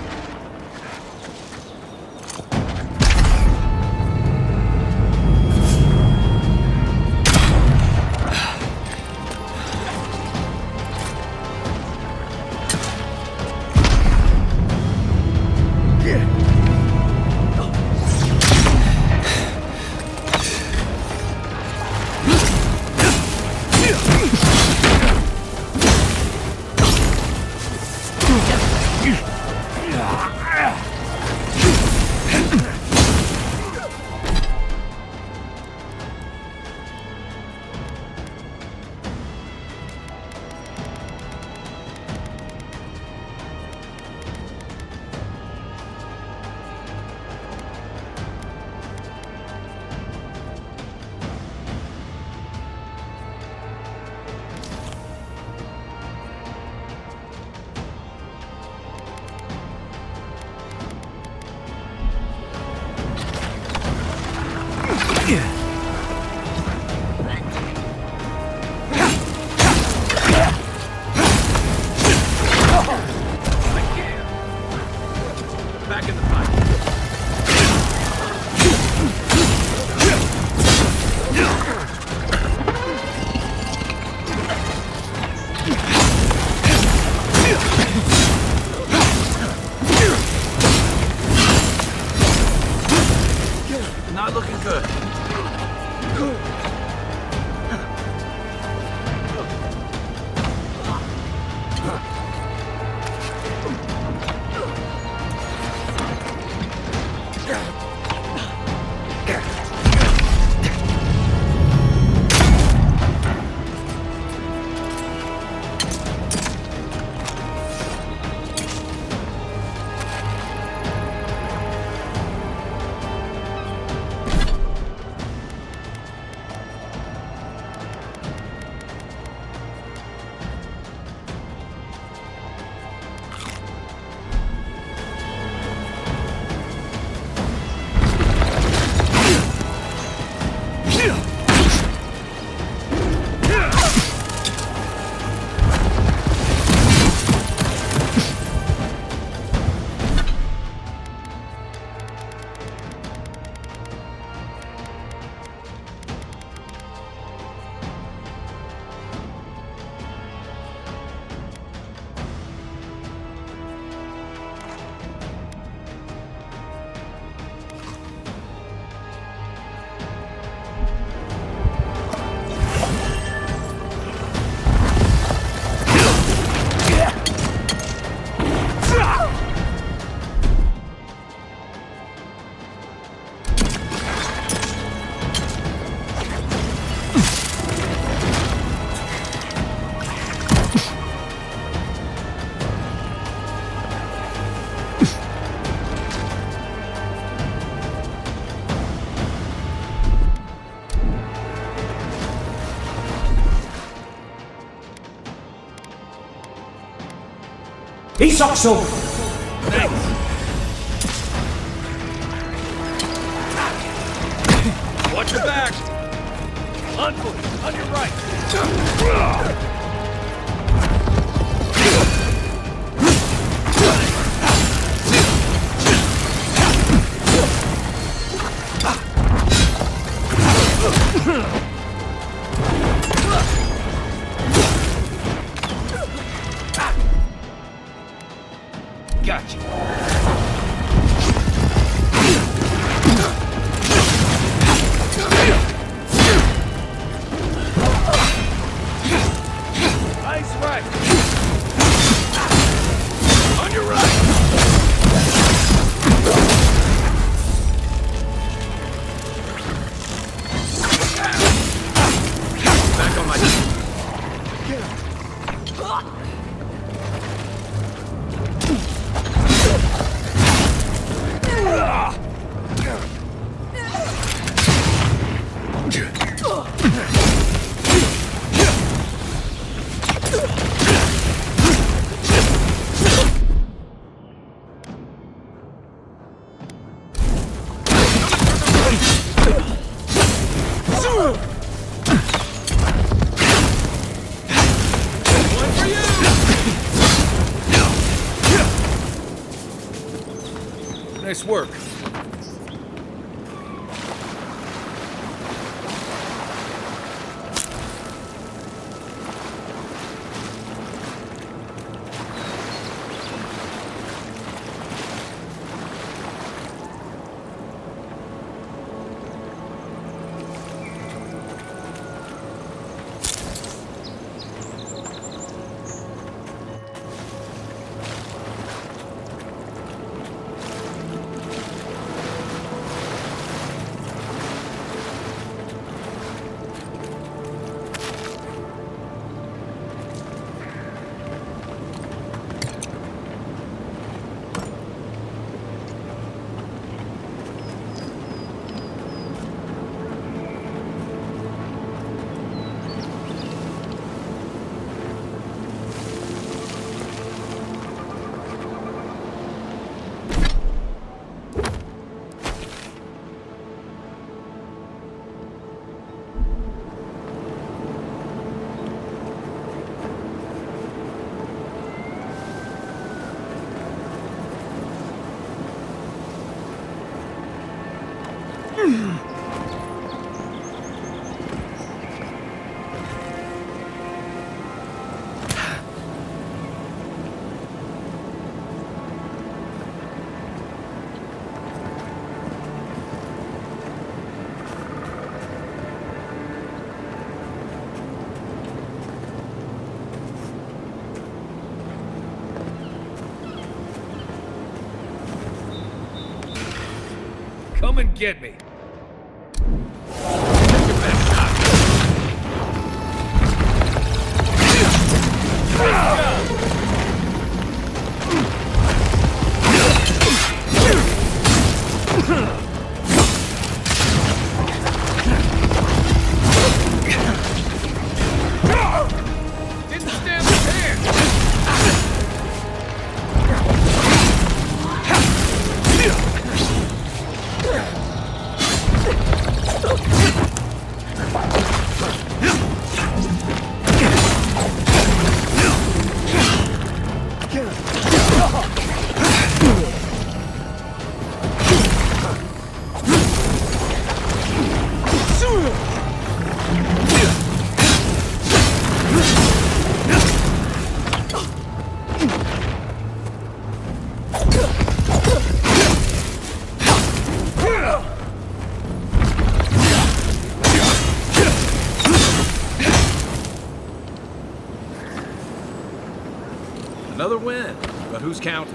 Sokso! Watch your back! On foot, on your right! Gotcha. Eyes right! On your right! Back on my Nice work. Come and get me. Didn't stand a chance. Another win, but who's counting?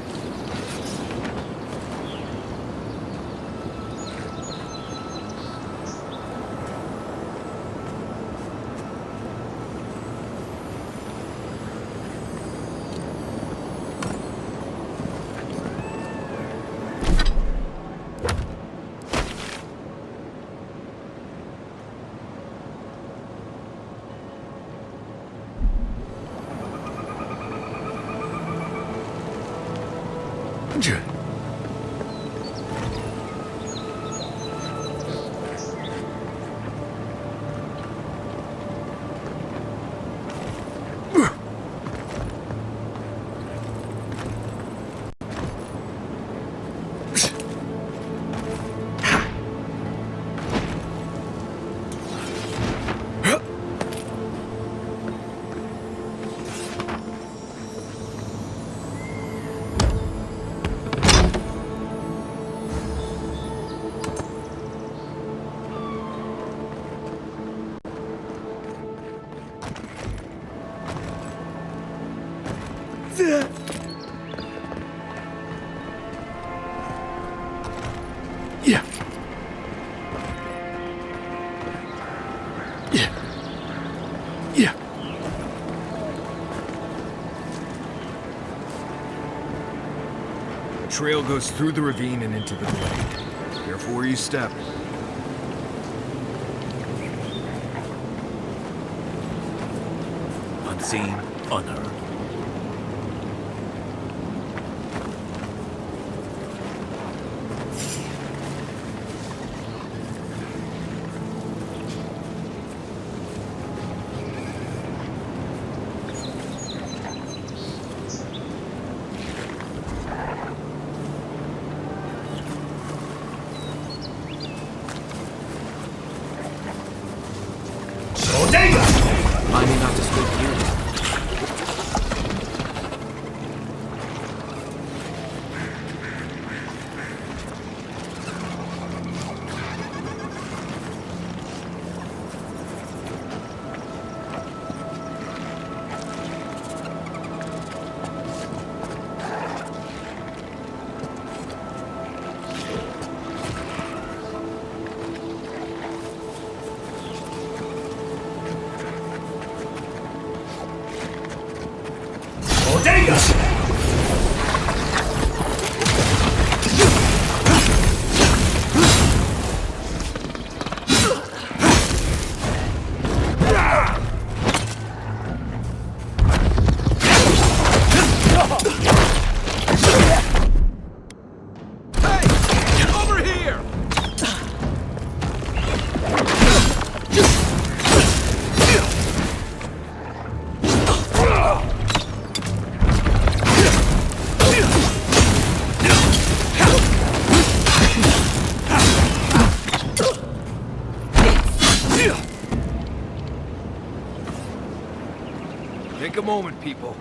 The trail goes through the ravine and into the glade. Careful where you step. Unseen, unheard. Mind me not to speak here. Take a moment, people.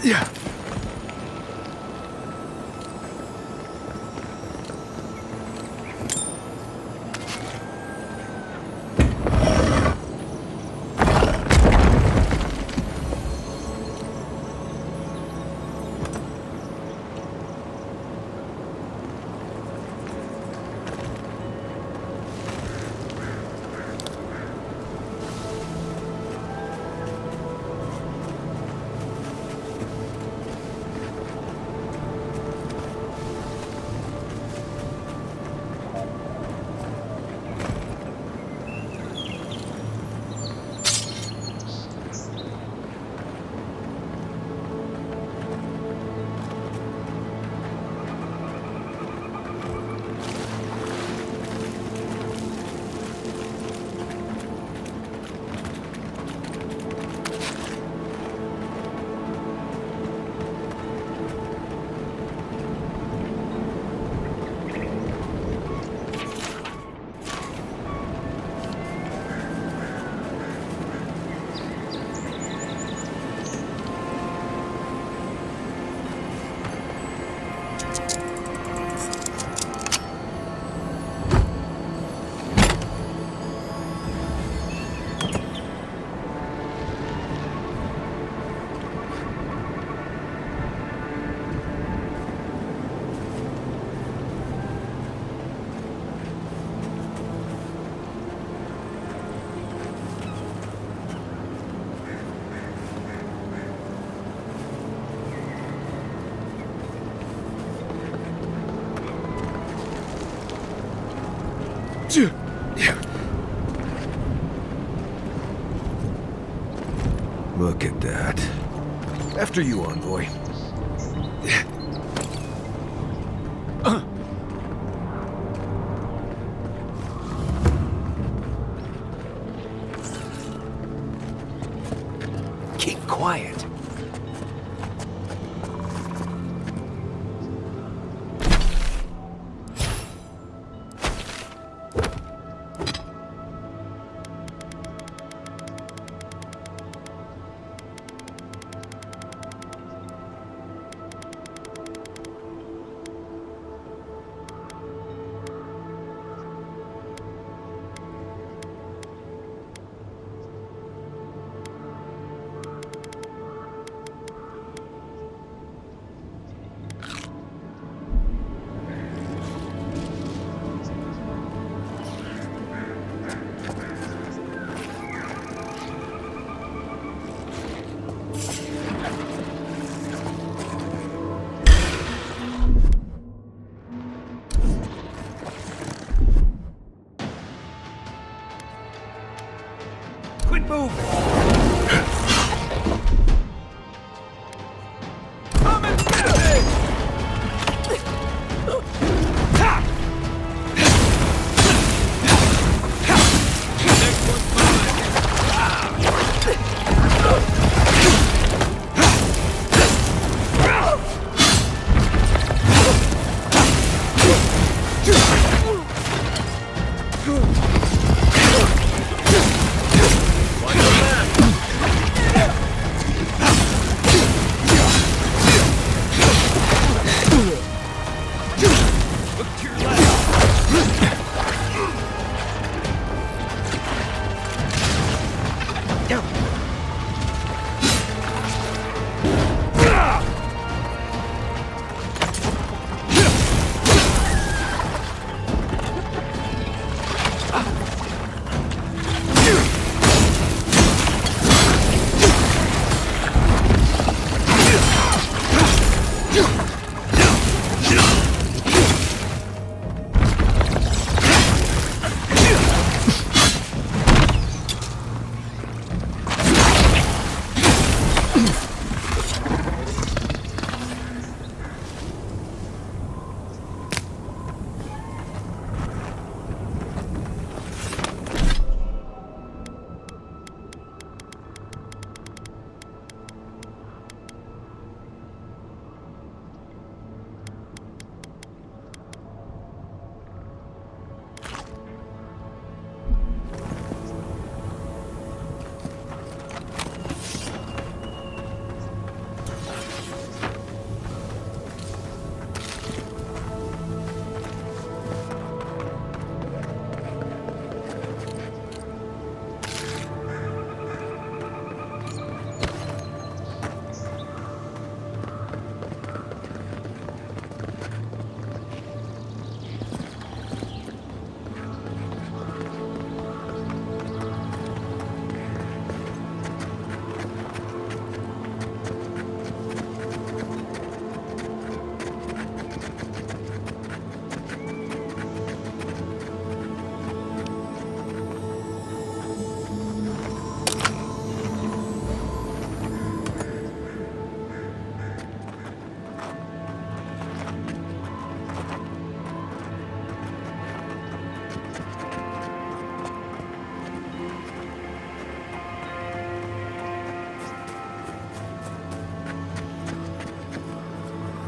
Yeah. Look at that. After you, envoy. Keep quiet. Quit moving! Come and get it!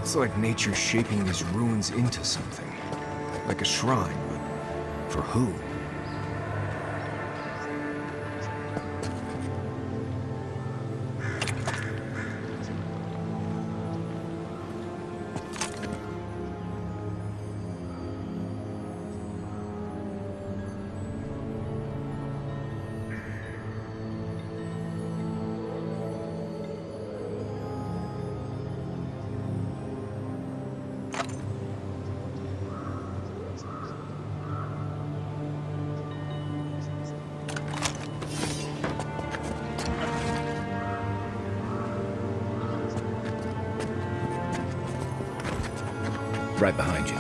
It's like nature shaping these ruins into something. Like a shrine, but for who? Right behind you.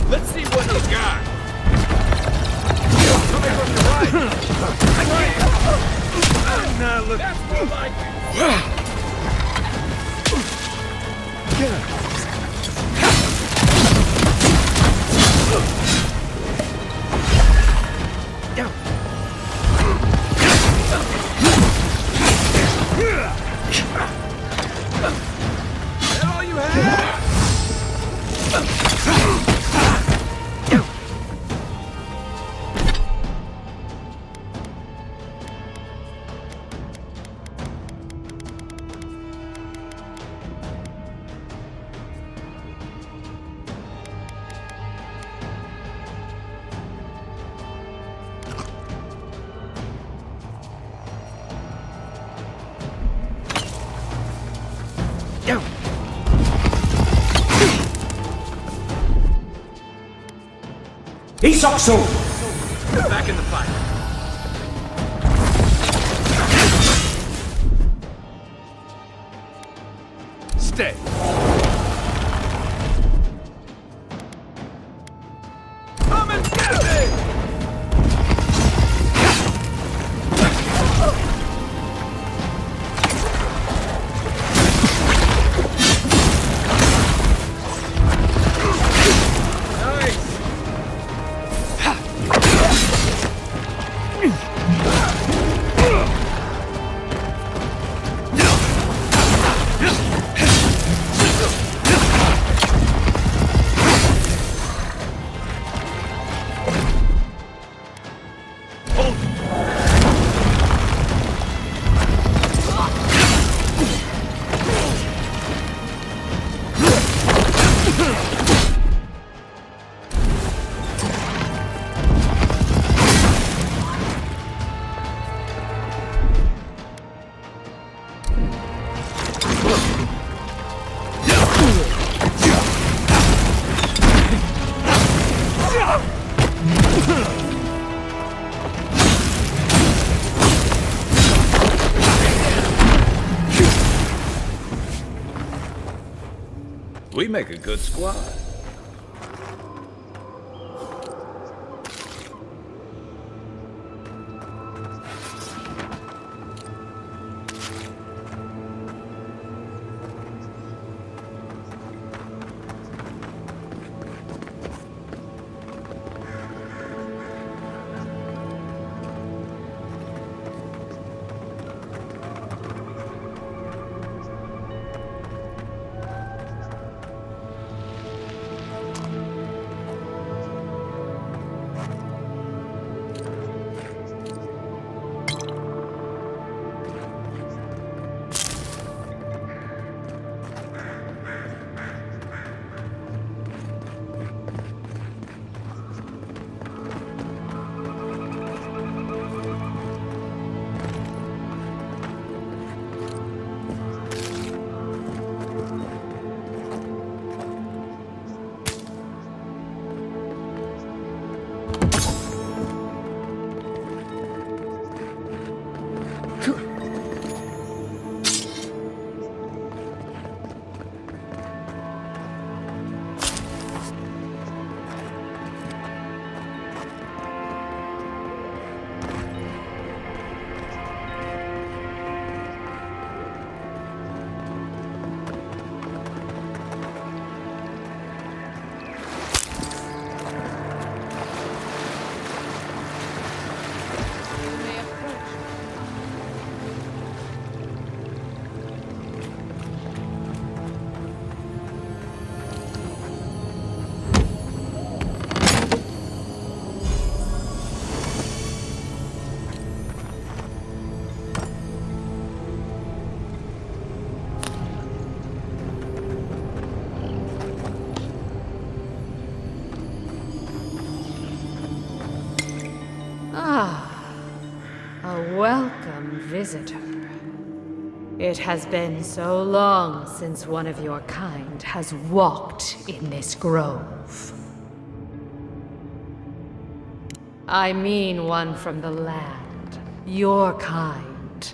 Let's see what he's got. Coming from the right. Now look. That's more like that all you have? Isoksu! Back in the fight. Stay. Come and get me! Nice! We make a good squad. A welcome visitor. It has been so long since one of your kind has walked in this grove. I mean one from the land, your kind.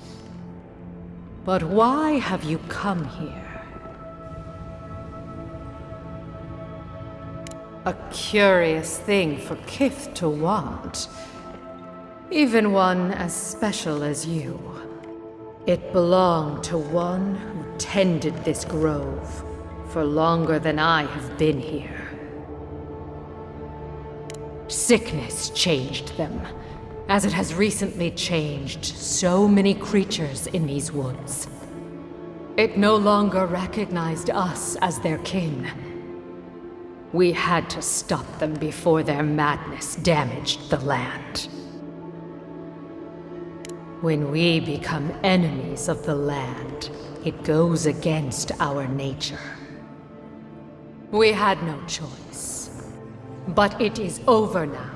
But why have you come here? A curious thing for Kith to want. Even one as special as you. It belonged to one who tended this grove for longer than I have been here. Sickness changed them, as it has recently changed so many creatures in these woods. It no longer recognized us as their kin. We had to stop them before their madness damaged the land. When we become enemies of the land, it goes against our nature. We had no choice. But it is over now.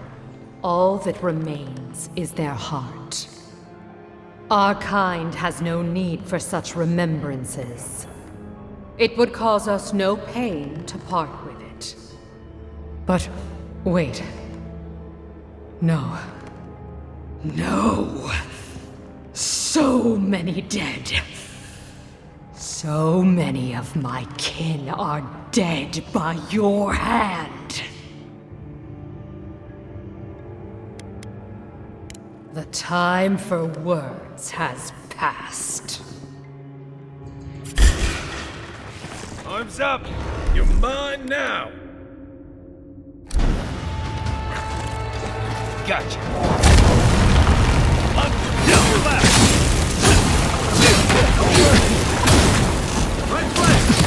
All that remains is their heart. Our kind has no need for such remembrances. It would cause us no pain to part with it. But wait. No. No! So many dead. So many of my kin are dead by your hand. The time for words has passed. Arms up! You're mine now! Gotcha. Down left! Right flank!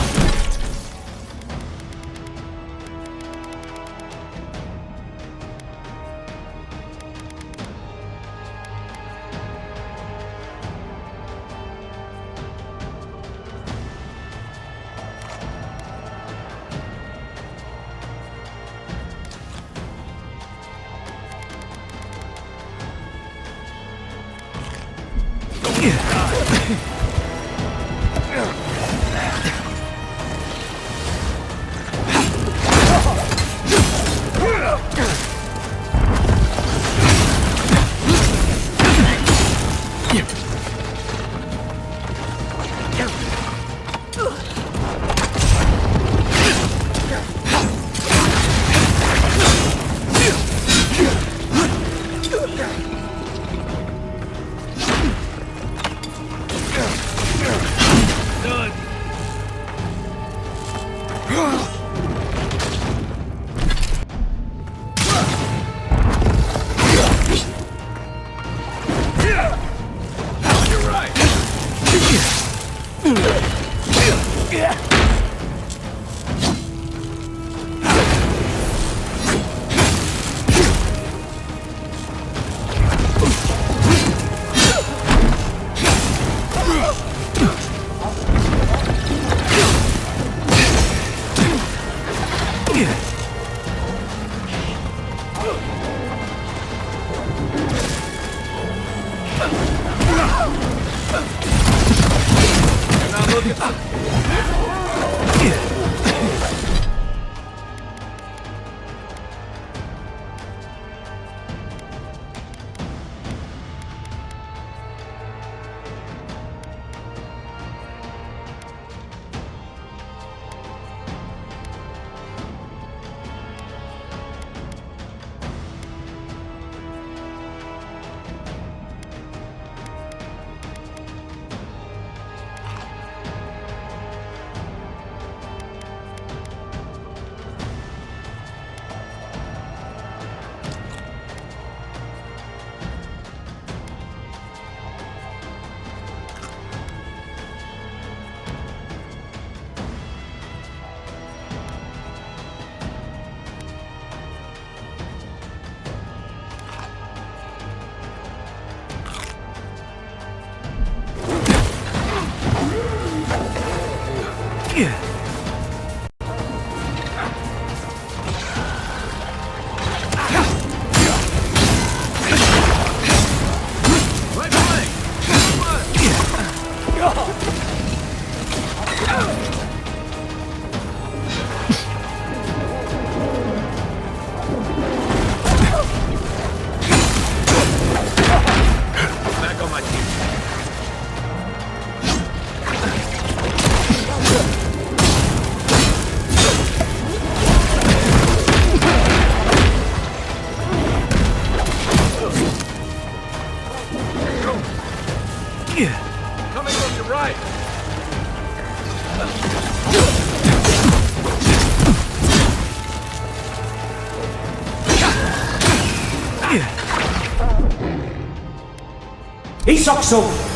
Isak so!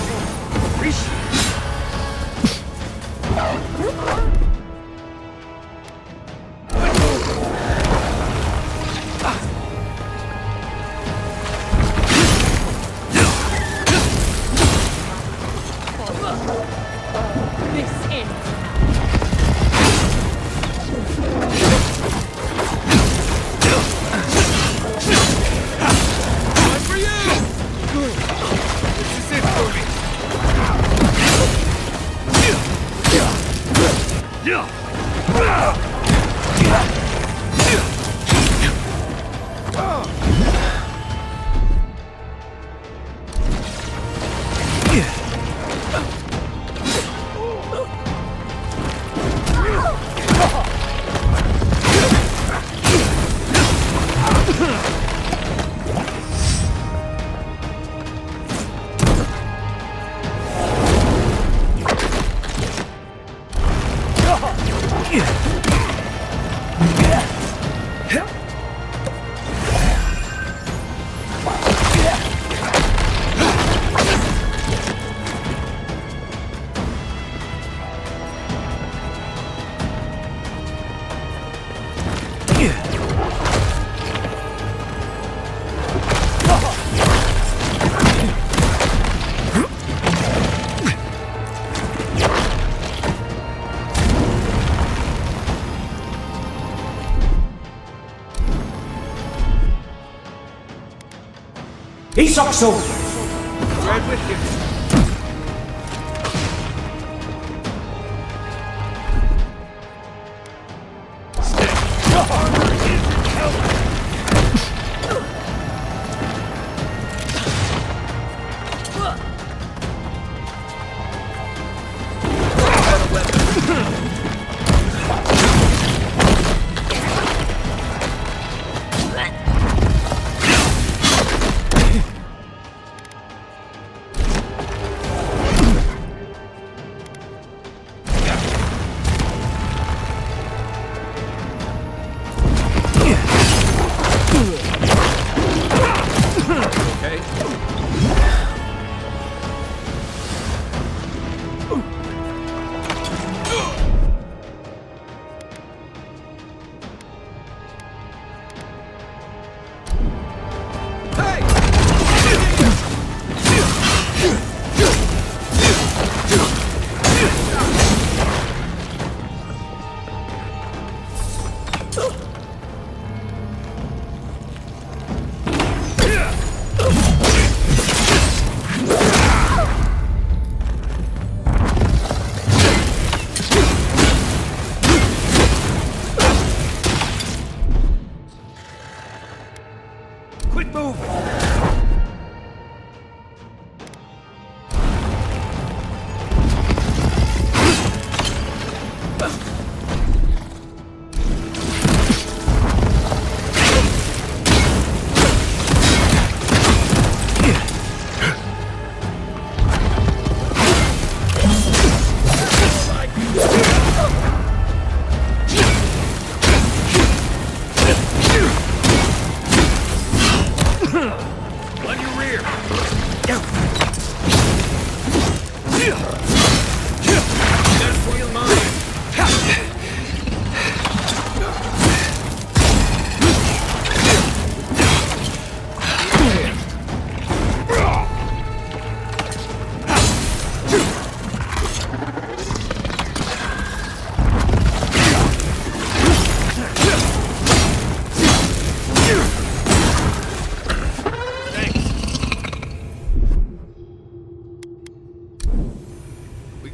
Isak so! Right with you.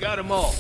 Got them all.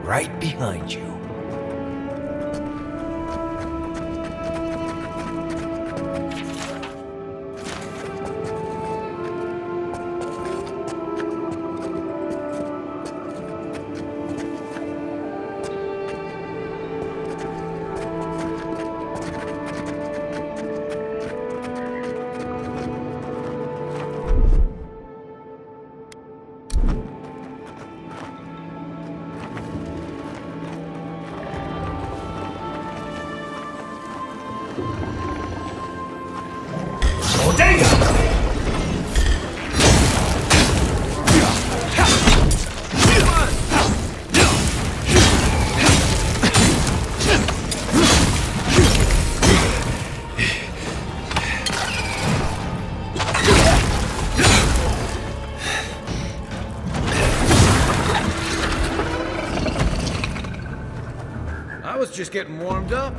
right behind you. I was just getting warmed up.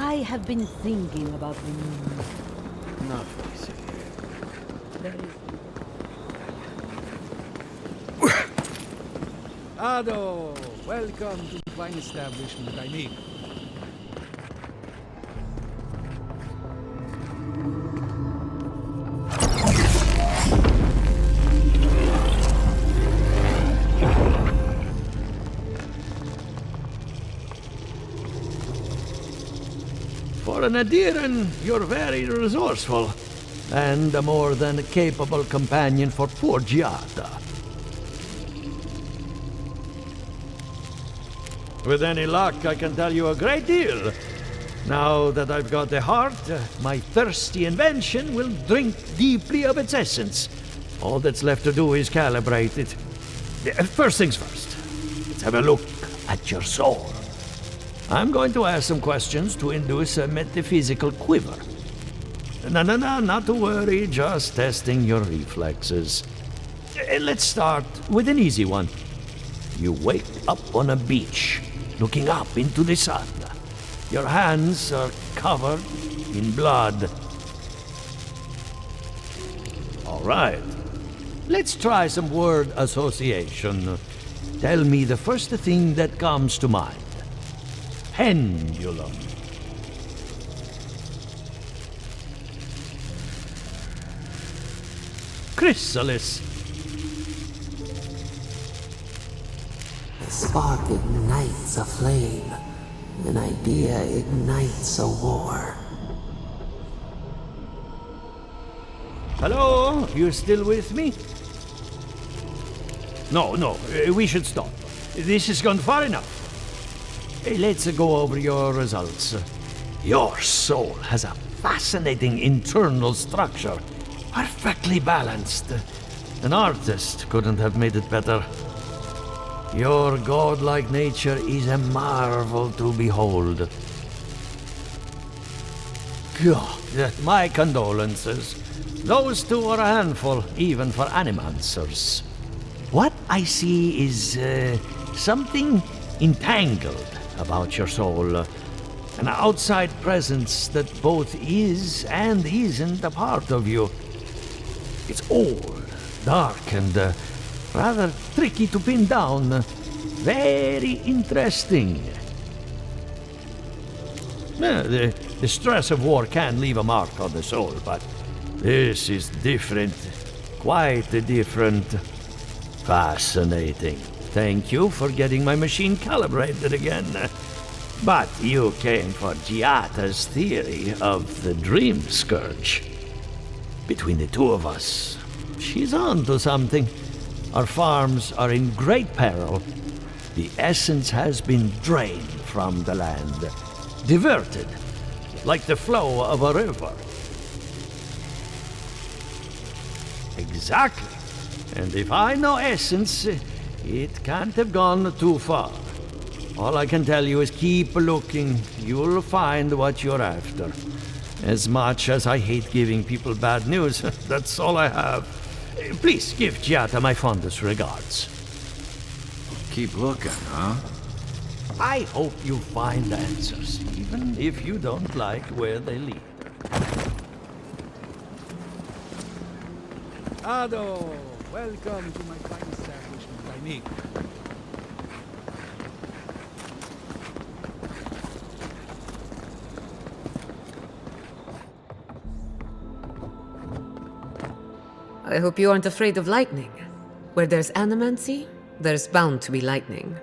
I have been thinking about the moon. Not easy. Ado, welcome to the fine establishment I mean. For an Adiran, you're very resourceful, and a more than capable companion for poor Giada. With any luck, I can tell you a great deal. Now that I've got the heart, my thirsty invention will drink deeply of its essence. All that's left to do is calibrate it. First things first, let's have a look at your soul. I'm going to ask some questions to induce a metaphysical quiver. No, not to worry, just testing your reflexes. Let's start with an easy one. You wake up on a beach, looking up into the sun. Your hands are covered in blood. All right. Let's try some word association. Tell me the first thing that comes to mind. Pendulum. Chrysalis. A spark ignites a flame. An idea ignites a war. Hello? You still with me? No, we should stop. This has gone far enough. Let's go over your results. Your soul has a fascinating internal structure. Perfectly balanced. An artist couldn't have made it better. Your godlike nature is a marvel to behold. God, my condolences. Those two are a handful, even for animancers. What I see is something entangled about your soul. An outside presence that both is and isn't a part of you. It's old, dark, and rather tricky to pin down. Very interesting. The stress of war can leave a mark on the soul, but this is different. Quite different. Fascinating. Thank you for getting my machine calibrated again. But you came for Giata's theory of the Dream Scourge. Between the two of us, she's on to something. Our farms are in great peril. The essence has been drained from the land, diverted, like the flow of a river. Exactly. And if I know essence, it can't have gone too far. All I can tell you is keep looking. You'll find what you're after. As much as I hate giving people bad news, that's all I have. Please give Giata my fondest regards. Keep looking, huh? I hope you find answers, even if you don't like where they lead. Ado, welcome to my fine establishment. I mean, I hope you aren't afraid of lightning. Where there's animancy, there's bound to be lightning.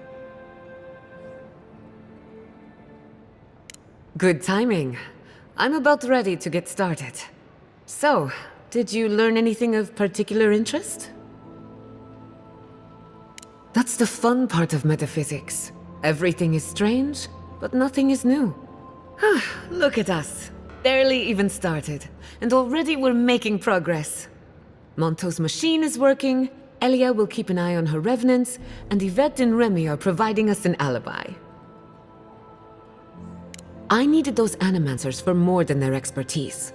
Good timing. I'm about ready to get started. So, did you learn anything of particular interest? That's the fun part of metaphysics. Everything is strange, but nothing is new. Look at us. Barely even started, and already we're making progress. Monto's machine is working, Elia will keep an eye on her revenants, and Yvette and Remy are providing us an alibi. I needed those animancers for more than their expertise.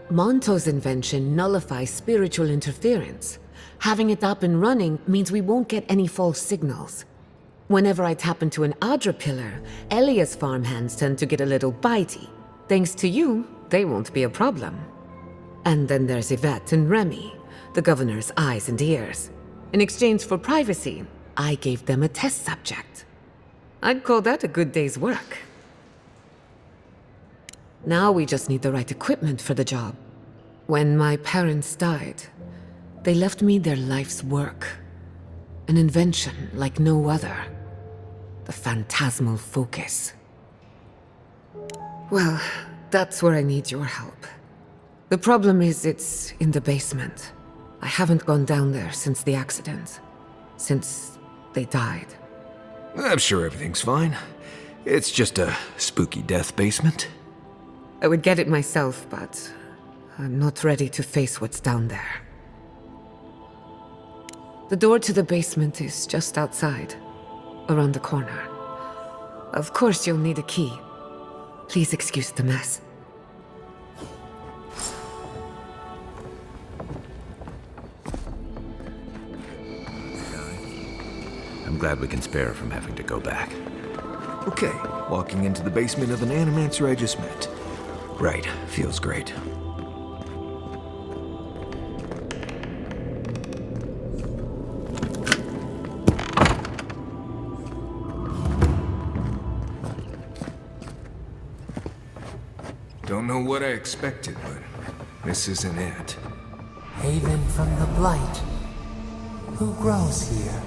Monto's invention nullifies spiritual interference. Having it up and running means we won't get any false signals. Whenever I tap into an Adra pillar, Elia's farmhands tend to get a little bitey. Thanks to you, they won't be a problem. And then there's Yvette and Remy, the governor's eyes and ears. In exchange for privacy, I gave them a test subject. I'd call that a good day's work. Now we just need the right equipment for the job. When my parents died, they left me their life's work. An invention like no other. The phantasmal focus. Well, that's where I need your help. The problem is it's in the basement. I haven't gone down there since the accident. Since they died. I'm sure everything's fine. It's just a spooky death basement. I would get it myself, but I'm not ready to face what's down there. The door to the basement is just outside, around the corner. Of course you'll need a key. Please excuse the mess. I'm glad we can spare her from having to go back. Okay, walking into the basement of an animancer I just met. Right, feels great. Don't know what I expected, but this isn't it. Haven from the blight. Who grows here?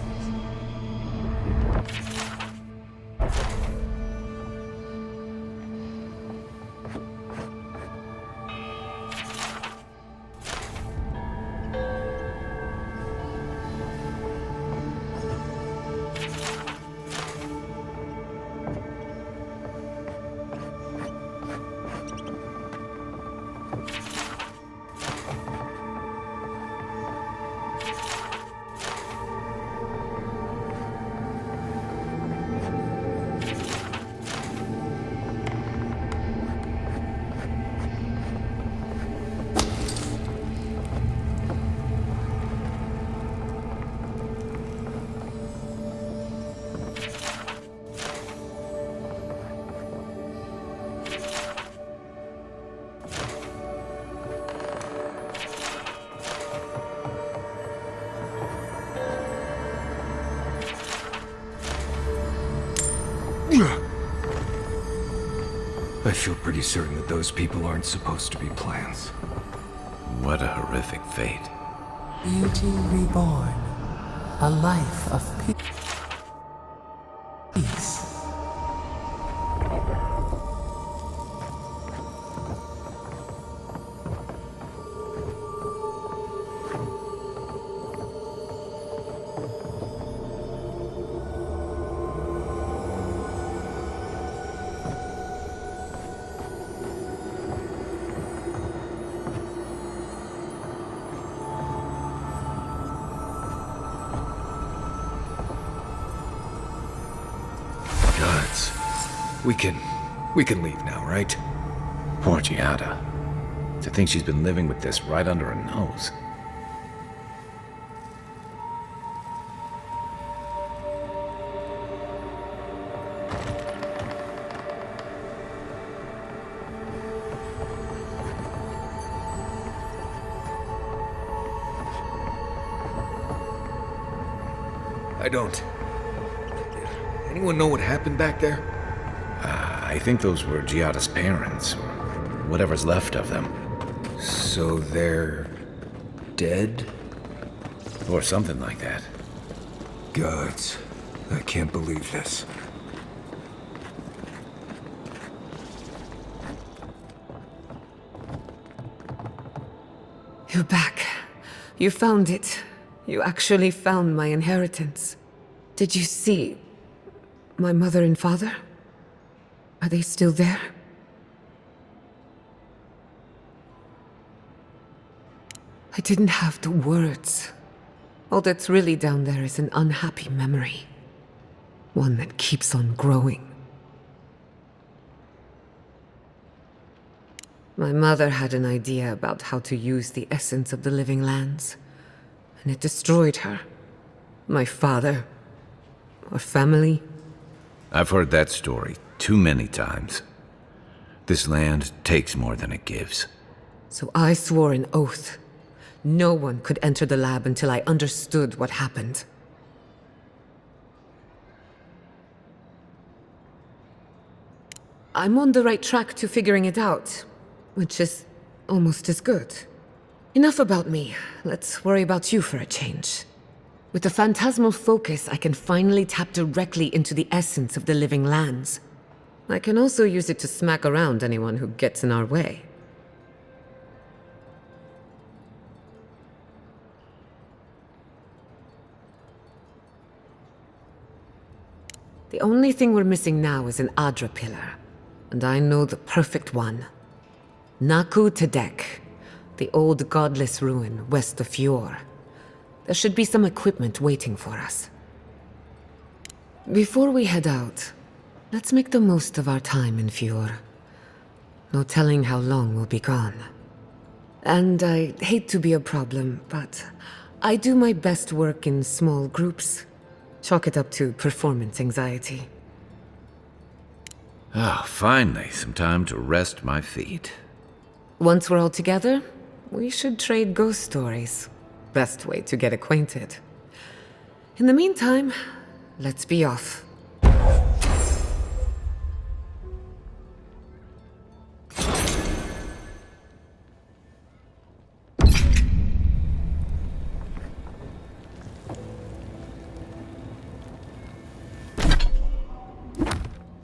I feel pretty certain that those people aren't supposed to be plants. What a horrific fate. Beauty reborn. a life of peace. Gods. We can leave now, right? Poor Giada. To think she's been living with this right under her nose. I don't. Anyone know what happened back there? I think those were Giada's parents, or whatever's left of them. So they're dead? Or something like that. Gods, I can't believe this. You're back. You found it. You actually found my inheritance. Did you see my mother and father? Are they still there? I didn't have the words. All that's really down there is an unhappy memory. One that keeps on growing. My mother had an idea about how to use the essence of the living lands, and it destroyed her. My father. Our family. I've heard that story too many times. This land takes more than it gives. So I swore an oath. No one could enter the lab until I understood what happened. I'm on the right track to figuring it out, which is almost as good. Enough about me. Let's worry about you for a change. With the phantasmal focus, I can finally tap directly into the essence of the living lands. I can also use it to smack around anyone who gets in our way. The only thing we're missing now is an Adra pillar, and I know the perfect one. Naku Tedek, the old godless ruin west of Fjord. There should be some equipment waiting for us. Before we head out, let's make the most of our time in Fjord. No telling how long we'll be gone. And I hate to be a problem, but I do my best work in small groups. Chalk it up to performance anxiety. Ah, finally, some time to rest my feet. Once we're all together, we should trade ghost stories. Best way to get acquainted. In the meantime, let's be off.